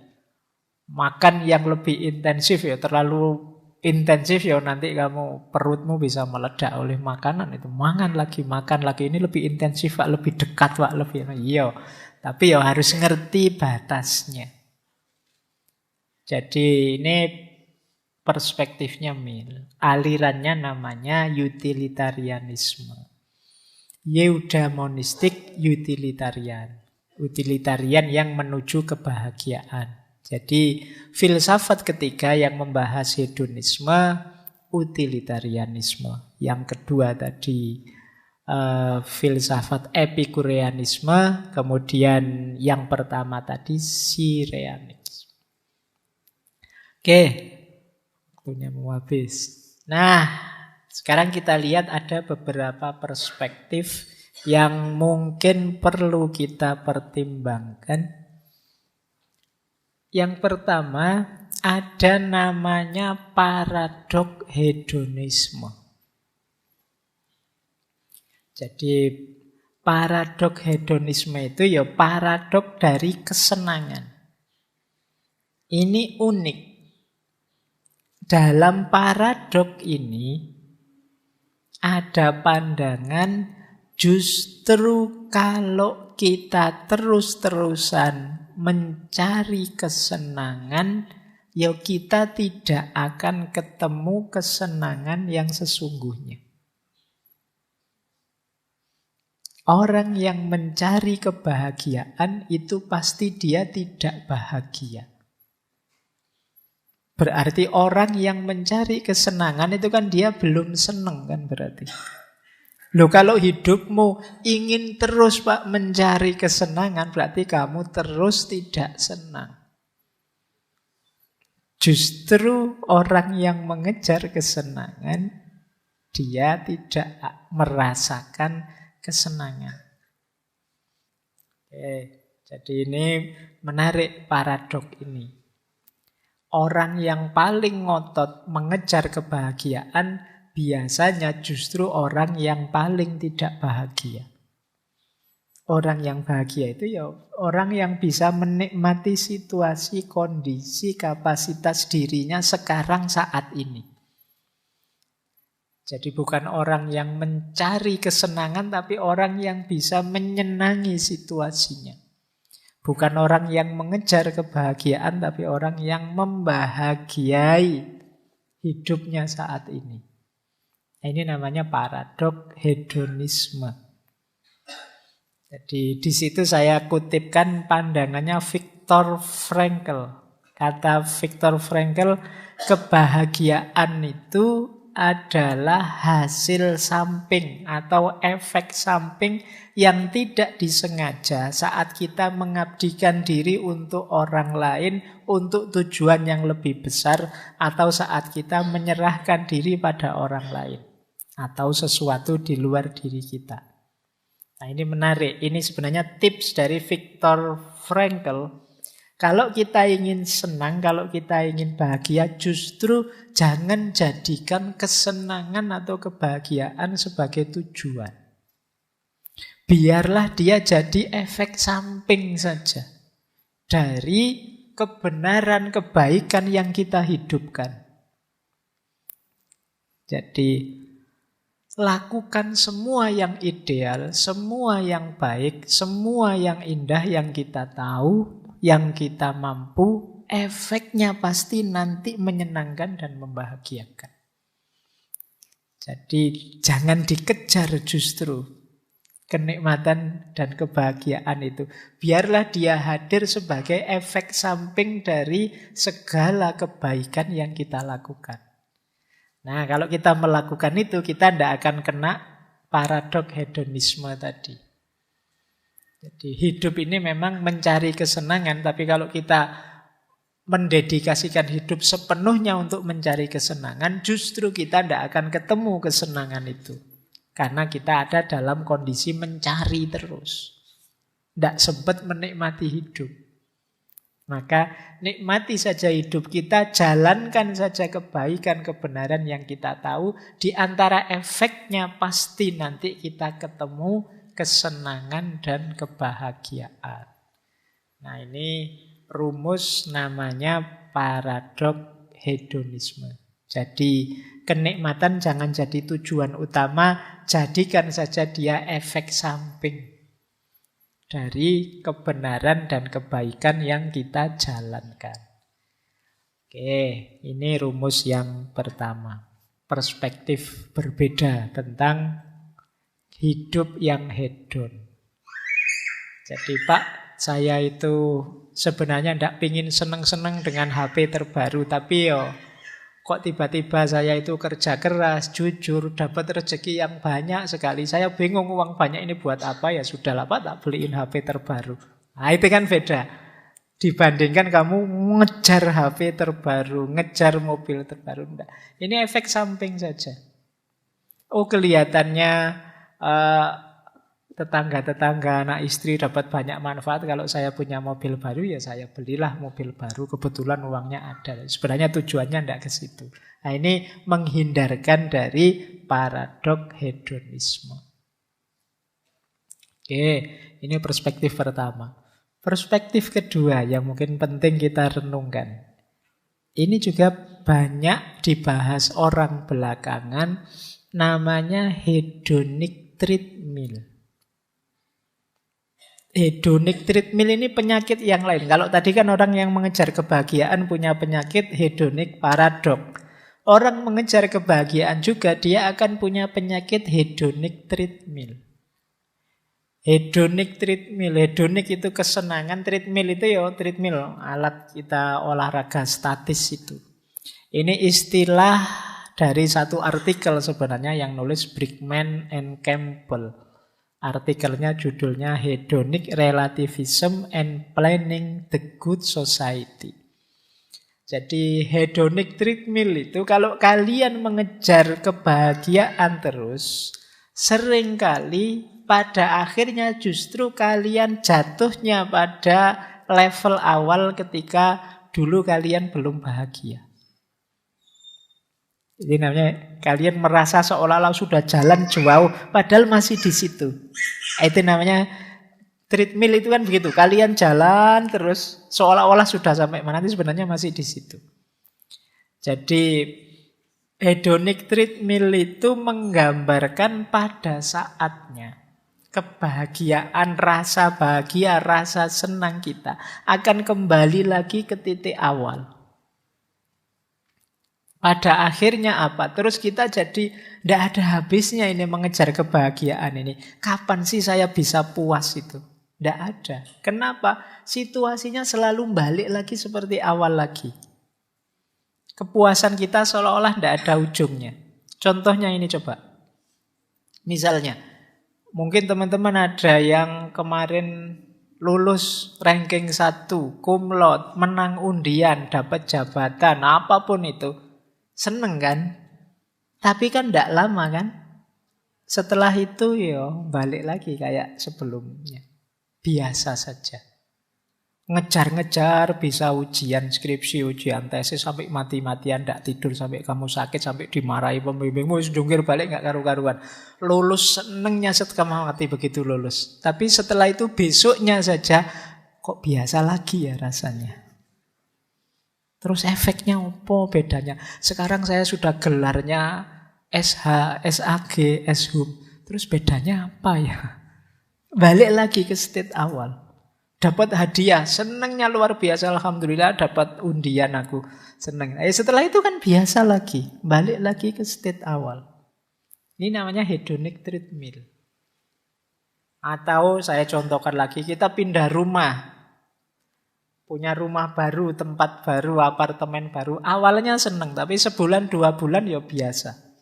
Speaker 1: Makan yang lebih intensif ya, terlalu intensif ya nanti kamu perutmu bisa meledak oleh makanan itu. Makan lagi, ini lebih intensif Pak, lebih dekat Pak, lebih. Iya, tapi ya harus ngerti batasnya. Jadi ini perspektifnya Mill. Alirannya namanya utilitarianisme. Eudaimonistik utilitarian. Utilitarian yang menuju kebahagiaan. Jadi filsafat ketiga yang membahas hedonisme, utilitarianisme. Yang kedua tadi filsafat epikureanisme, kemudian yang pertama tadi sireanisme. Oke, waktunya mau habis. Nah, sekarang kita lihat ada beberapa perspektif yang mungkin perlu kita pertimbangkan. Yang pertama, ada namanya paradok hedonisme. Jadi paradok hedonisme itu ya paradok dari kesenangan. Ini unik. Dalam paradok ini ada pandangan justru kalau kita terus-terusan mencari kesenangan, ya kita tidak akan ketemu kesenangan yang sesungguhnya. Orang yang mencari kebahagiaan itu pasti dia tidak bahagia. Berarti orang yang mencari kesenangan itu kan dia belum senang kan berarti. Loh kalau hidupmu ingin terus Pak mencari kesenangan, berarti kamu terus tidak senang. Justru orang yang mengejar kesenangan, dia tidak merasakan kesenangan. Oke, jadi ini menarik paradok ini. Orang yang paling ngotot mengejar kebahagiaan biasanya justru orang yang paling tidak bahagia. Orang yang bahagia itu ya orang yang bisa menikmati situasi, kondisi, kapasitas dirinya sekarang saat ini. Jadi bukan orang yang mencari kesenangan, tapi orang yang bisa menyenangi situasinya. Bukan orang yang mengejar kebahagiaan, tapi orang yang membahagiai hidupnya saat ini. Nah, ini namanya paradok hedonisme. Jadi di situ saya kutipkan pandangannya Viktor Frankl. Kata Viktor Frankl, kebahagiaan itu adalah hasil samping atau efek samping yang tidak disengaja saat kita mengabdikan diri untuk orang lain, untuk tujuan yang lebih besar, atau saat kita menyerahkan diri pada orang lain atau sesuatu di luar diri kita. Nah, ini menarik. Ini sebenarnya tips dari Viktor Frankl. Kalau kita ingin senang, kalau kita ingin bahagia, justru jangan jadikan kesenangan atau kebahagiaan sebagai tujuan. Biarlah dia jadi efek samping saja dari kebenaran, kebaikan yang kita hidupkan. Jadi, lakukan semua yang ideal, semua yang baik, semua yang indah yang kita tahu, yang kita mampu, efeknya pasti nanti menyenangkan dan membahagiakan. Jadi jangan dikejar justru kenikmatan dan kebahagiaan itu. Biarlah dia hadir sebagai efek samping dari segala kebaikan yang kita lakukan. Nah, kalau kita melakukan itu, kita tidak akan kena paradok hedonisme tadi. Jadi hidup ini memang mencari kesenangan, tapi kalau kita mendedikasikan hidup sepenuhnya untuk mencari kesenangan, justru kita tidak akan ketemu kesenangan itu. Karena kita ada dalam kondisi mencari terus. Tidak sempat menikmati hidup. Maka nikmati saja hidup kita, jalankan saja kebaikan, kebenaran yang kita tahu. Di antara efeknya pasti nanti kita ketemu kesenangan dan kebahagiaan. Nah, ini rumus namanya paradok hedonisme. Jadi kenikmatan jangan jadi tujuan utama, jadikan saja dia efek samping dari kebenaran dan kebaikan yang kita jalankan. Oke, ini rumus yang pertama. Perspektif berbeda tentang hidup yang hedon. Jadi Pak, saya itu sebenarnya tidak pingin seneng-seneng dengan HP terbaru, tapi kok tiba-tiba saya itu kerja keras, jujur, dapat rezeki yang banyak sekali. Saya bingung uang banyak ini buat apa, ya sudahlah Pak, tak beliin HP terbaru. Nah, itu kan beda. Dibandingkan kamu ngejar HP terbaru, ngejar mobil terbaru. Enggak. Ini efek samping saja. Oh, kelihatannya tetangga-tetangga, anak istri dapat banyak manfaat. Kalau saya punya mobil baru, ya saya belilah mobil baru. Kebetulan uangnya ada. Sebenarnya tujuannya tidak ke situ. Nah, ini menghindarkan dari paradok hedonisme. Oke, ini perspektif pertama. Perspektif kedua yang mungkin penting kita renungkan. Ini juga banyak dibahas orang belakangan, namanya hedonic treadmill. Hedonic treadmill ini penyakit yang lain. Kalau tadi kan orang yang mengejar kebahagiaan punya penyakit hedonic paradok. Orang mengejar kebahagiaan juga dia akan punya penyakit hedonic treadmill. Hedonic treadmill, hedonic itu kesenangan, treadmill itu treadmill, alat kita olahraga statis itu. Ini istilah dari satu artikel sebenarnya yang nulis Brickman and Campbell. Artikelnya judulnya Hedonic Relativism and Planning the Good Society. Jadi hedonic treadmill itu kalau kalian mengejar kebahagiaan terus, seringkali pada akhirnya justru kalian jatuhnya pada level awal ketika dulu kalian belum bahagia. Ini namanya kalian merasa seolah-olah sudah jalan jauh, padahal masih di situ. Itu namanya treadmill itu kan begitu. Kalian jalan terus seolah-olah sudah sampai mana, itu sebenarnya masih di situ. Jadi hedonic treadmill itu menggambarkan pada saatnya kebahagiaan, rasa bahagia, rasa senang kita akan kembali lagi ke titik awal. Pada akhirnya apa? Terus kita jadi tidak ada habisnya ini mengejar kebahagiaan ini. Kapan sih saya bisa puas itu? Tidak ada. Kenapa? Situasinya selalu balik lagi seperti awal lagi. Kepuasan kita seolah-olah tidak ada ujungnya. Contohnya ini coba. Misalnya, mungkin teman-teman ada yang kemarin lulus ranking 1, cum laude, menang undian, dapat jabatan, apapun itu. Seneng kan? Tapi kan tidak lama kan? Setelah itu balik lagi kayak sebelumnya. Biasa saja. Ngejar-ngejar bisa ujian skripsi, ujian tesis sampai mati-matian, tidak tidur sampai kamu sakit, sampai dimarahi pembimbingmu, jungkir balik nggak karu-karuan. Lulus senengnya setengah mati begitu lulus. Tapi setelah itu besoknya saja kok biasa lagi ya rasanya. Terus efeknya apa bedanya? Sekarang saya sudah gelarnya SH, SAG, SHUM. Terus bedanya apa ya? Balik lagi ke state awal. Dapat hadiah, senangnya luar biasa, alhamdulillah dapat undian aku, senang. Setelah itu kan biasa lagi, balik lagi ke state awal. Ini namanya hedonic treadmill. Atau saya contohkan lagi, kita pindah rumah. Punya rumah baru, tempat baru, apartemen baru. Awalnya senang, tapi sebulan, 2 bulan ya biasa.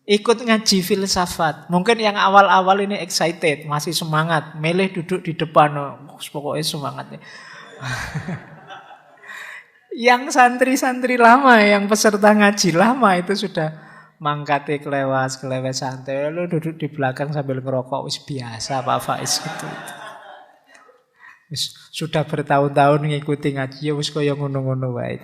Speaker 1: Ikut ngaji filsafat. Mungkin yang awal-awal ini excited, masih semangat. Meleh duduk di depan, pokoknya semangat. Yang santri-santri lama, yang peserta ngaji lama itu sudah mangkate kelewes santai. Lu duduk di belakang sambil ngerokok, wis biasa Pak Faiz gitu. Sudah bertahun-tahun ngikuti ngaji, ya wis koyo ngono-ngono wae.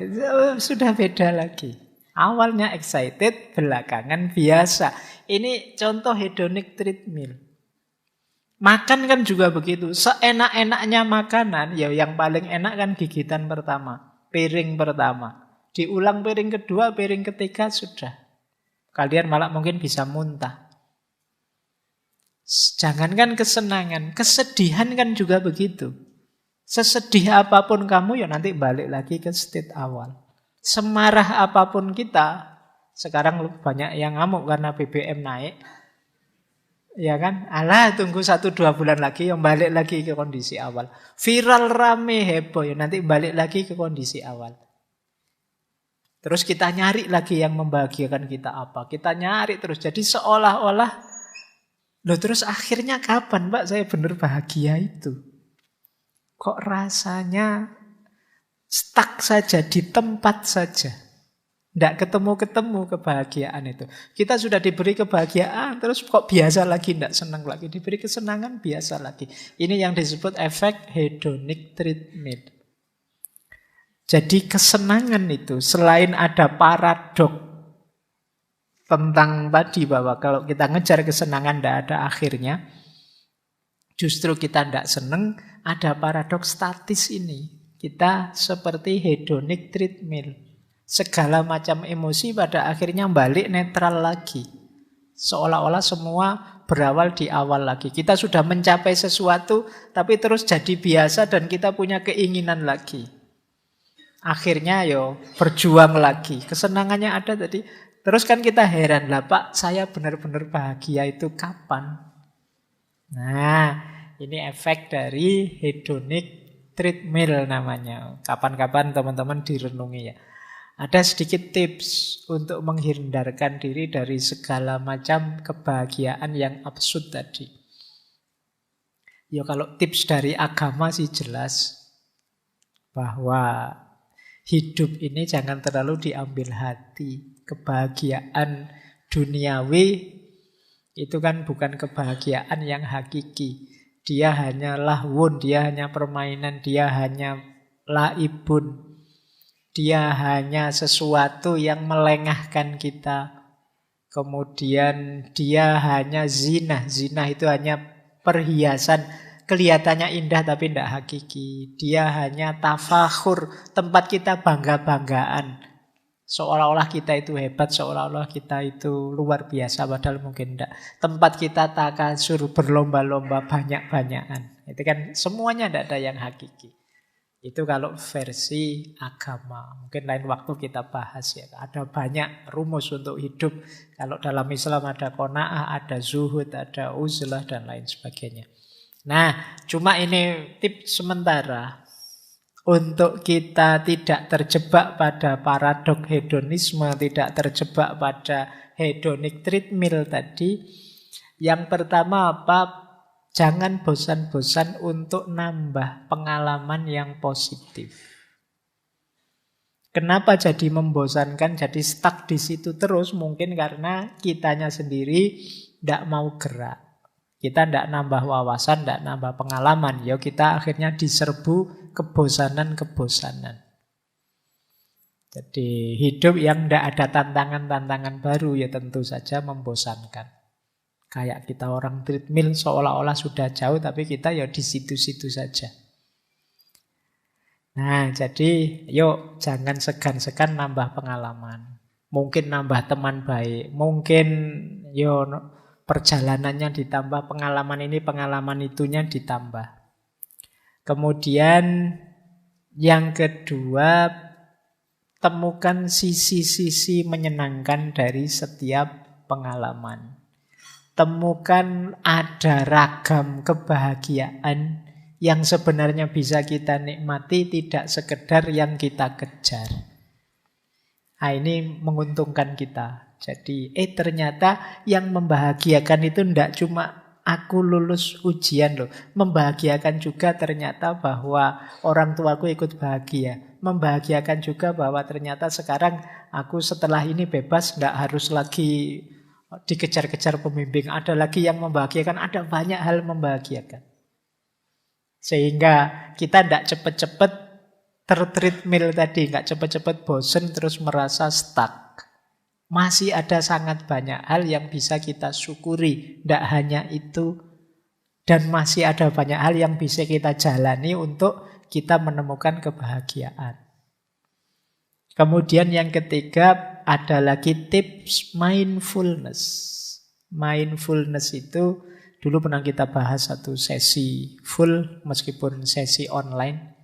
Speaker 1: Sudah beda lagi. Awalnya excited, belakangan biasa. Ini contoh hedonic treadmill. Makan kan juga begitu. Seenak-enaknya makanan, ya yang paling enak kan gigitan pertama, piring pertama. Diulang piring kedua, piring ketiga sudah. Kalian malah mungkin bisa muntah. Jangankan kesenangan, kesedihan kan juga begitu. Sesedih apapun kamu, ya nanti balik lagi ke state awal. Semarah apapun kita, sekarang banyak yang ngamuk karena BBM naik. Ya kan? Alah, tunggu 1-2 bulan lagi yang balik lagi ke kondisi awal. Viral rame heboh, ya nanti balik lagi ke kondisi awal. Terus kita nyari lagi yang membahagiakan kita apa. Kita nyari terus. Jadi seolah-olah, loh terus akhirnya kapan Pak saya benar bahagia itu? Kok rasanya stuck saja, di tempat saja. Tidak ketemu-ketemu kebahagiaan itu. Kita sudah diberi kebahagiaan, terus kok biasa lagi, tidak senang lagi. Diberi kesenangan, biasa lagi. Ini yang disebut efek hedonic treadmill. Jadi kesenangan itu, selain ada paradok tentang tadi bahwa kalau kita ngejar kesenangan tidak ada akhirnya, justru kita tidak senang, ada paradoks statis ini. Kita seperti hedonic treadmill. Segala macam emosi pada akhirnya balik netral lagi. Seolah-olah semua berawal di awal lagi. Kita sudah mencapai sesuatu, tapi terus jadi biasa dan kita punya keinginan lagi. Akhirnya berjuang lagi. Kesenangannya ada tadi. Terus kan kita heran, lah Pak, saya benar-benar bahagia itu kapan? Nah, ini efek dari hedonic treadmill namanya. Kapan-kapan teman-teman direnungi ya. Ada sedikit tips untuk menghindarkan diri dari segala macam kebahagiaan yang absurd tadi. Ya kalau tips dari agama sih jelas bahwa hidup ini jangan terlalu diambil hati. Kebahagiaan duniawi itu kan bukan kebahagiaan yang hakiki. Dia hanya lahwun, dia hanya permainan, dia hanya laibun. Dia hanya sesuatu yang melengahkan kita. Kemudian dia hanya zina. Zina itu hanya perhiasan. Kelihatannya indah tapi tidak hakiki. Dia hanya tafakhur, tempat kita bangga-banggaan. Seolah-olah kita itu hebat, seolah-olah kita itu luar biasa, padahal mungkin tidak. Tempat kita takasur, berlomba-lomba, banyak-banyakan. Itu kan semuanya tidak ada yang hakiki. Itu kalau versi agama. Mungkin lain waktu kita bahas ya. Ada banyak rumus untuk hidup. Kalau dalam Islam ada qanaah, ada zuhud, ada uzlah, dan lain sebagainya. Nah, cuma ini tips sementara. Untuk kita tidak terjebak pada paradok hedonisme, tidak terjebak pada hedonic treadmill tadi. Yang pertama apa? Jangan bosan-bosan untuk nambah pengalaman yang positif. Kenapa jadi membosankan, jadi stuck di situ terus? Mungkin karena kitanya sendiri tidak mau gerak. Kita tidak nambah wawasan, tidak nambah pengalaman. Ya kita akhirnya diserbu kebosanan-kebosanan. Jadi hidup yang tidak ada tantangan-tantangan baru ya tentu saja membosankan. Kayak kita orang treadmill seolah-olah sudah jauh tapi kita ya di situ-situ saja. Nah jadi yuk jangan segan-segan nambah pengalaman. Mungkin nambah teman baik. Mungkin yuk perjalanannya ditambah, pengalaman ini, pengalaman itunya ditambah. Kemudian yang kedua, temukan sisi-sisi menyenangkan dari setiap pengalaman. Temukan ada ragam kebahagiaan yang sebenarnya bisa kita nikmati, tidak sekedar yang kita kejar. Nah, ini menguntungkan kita. Jadi, ternyata yang membahagiakan itu tidak cuma aku lulus ujian loh. Membahagiakan juga ternyata bahwa orang tuaku ikut bahagia. Membahagiakan juga bahwa ternyata sekarang aku setelah ini bebas, tidak harus lagi dikejar-kejar pembimbing. Ada lagi yang membahagiakan, ada banyak hal membahagiakan. Sehingga kita tidak cepat-cepat tertreadmill tadi, nggak cepat-cepat bosen terus merasa stuck. Masih ada sangat banyak hal yang bisa kita syukuri. Tidak hanya itu. Dan masih ada banyak hal yang bisa kita jalani untuk kita menemukan kebahagiaan. Kemudian yang ketiga ada lagi tips mindfulness. Mindfulness itu dulu pernah kita bahas satu sesi full meskipun sesi online.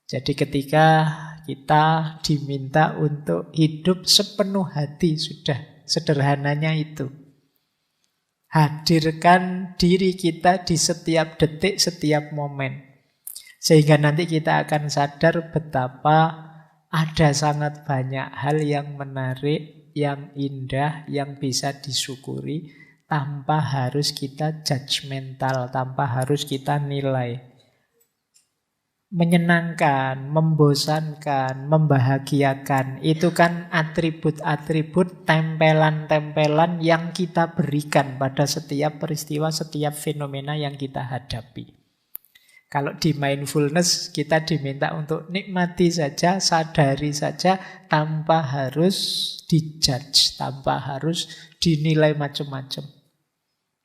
Speaker 1: Jadi ketika kita diminta untuk hidup sepenuh hati, sudah sederhananya itu. Hadirkan diri kita di setiap detik, setiap momen. Sehingga nanti kita akan sadar betapa ada sangat banyak hal yang menarik, yang indah, yang bisa disyukuri tanpa harus kita judgmental, tanpa harus kita nilai. Menyenangkan, membosankan, membahagiakan. Itu kan atribut-atribut, tempelan-tempelan yang kita berikan pada setiap peristiwa, setiap fenomena yang kita hadapi. Kalau di mindfulness kita diminta untuk nikmati saja, sadari saja, tanpa harus dijudge, tanpa harus dinilai macam-macam.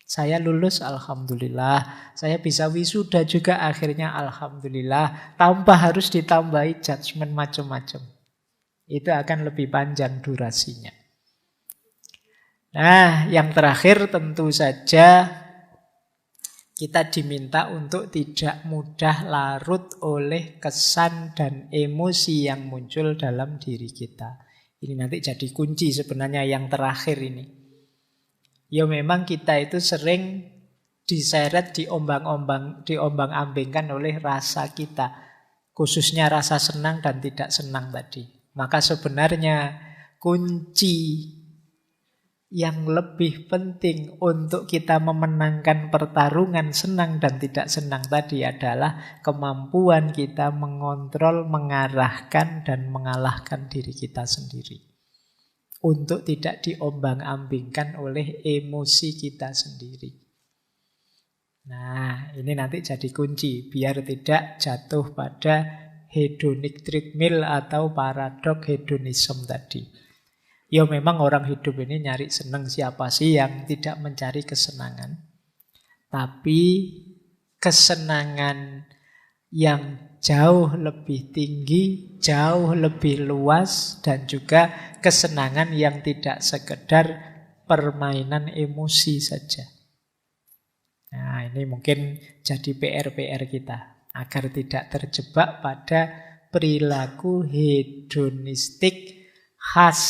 Speaker 1: Saya lulus, alhamdulillah. Saya bisa wisuda juga akhirnya, alhamdulillah. Tanpa harus ditambahi judgement macam-macam. Itu akan lebih panjang durasinya. Nah, yang terakhir tentu saja kita diminta untuk tidak mudah larut oleh kesan dan emosi yang muncul dalam diri kita. Ini nanti jadi kunci sebenarnya yang terakhir ini. Ya memang kita itu sering diseret, diombang-ambingkan oleh rasa kita. Khususnya rasa senang dan tidak senang tadi. Maka sebenarnya kunci yang lebih penting untuk kita memenangkan pertarungan senang dan tidak senang tadi adalah kemampuan kita mengontrol, mengarahkan, dan mengalahkan diri kita sendiri. Untuk tidak diombang-ambingkan oleh emosi kita sendiri. Nah, ini nanti jadi kunci biar tidak jatuh pada hedonic treadmill atau paradok hedonisme tadi. Ya memang orang hidup ini nyari senang, siapa sih yang tidak mencari kesenangan. Tapi kesenangan yang jauh lebih tinggi, jauh lebih luas, dan juga kesenangan yang tidak sekedar permainan emosi saja. Nah, ini mungkin jadi PR-PR kita, agar tidak terjebak pada perilaku hedonistik khas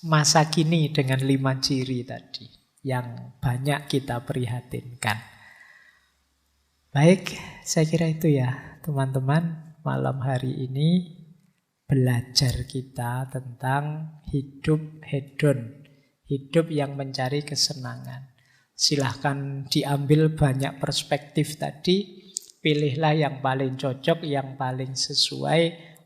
Speaker 1: masa kini dengan 5 ciri tadi yang banyak kita prihatinkan. Baik, saya kira itu ya teman-teman. Malam hari ini belajar kita tentang hidup hedon, hidup yang mencari kesenangan. Silahkan diambil banyak perspektif tadi, pilihlah yang paling cocok, yang paling sesuai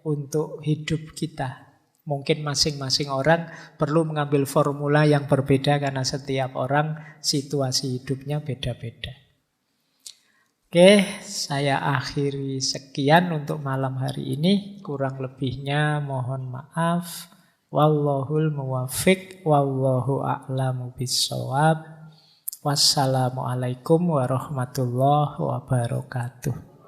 Speaker 1: untuk hidup kita. Mungkin masing-masing orang perlu mengambil formula yang berbeda karena setiap orang situasi hidupnya beda-beda. Oke, saya akhiri sekian untuk malam hari ini. Kurang lebihnya mohon maaf. Wallahul muwaffiq, wallahu a'lamu bissawab. Wassalamualaikum warahmatullahi wabarakatuh.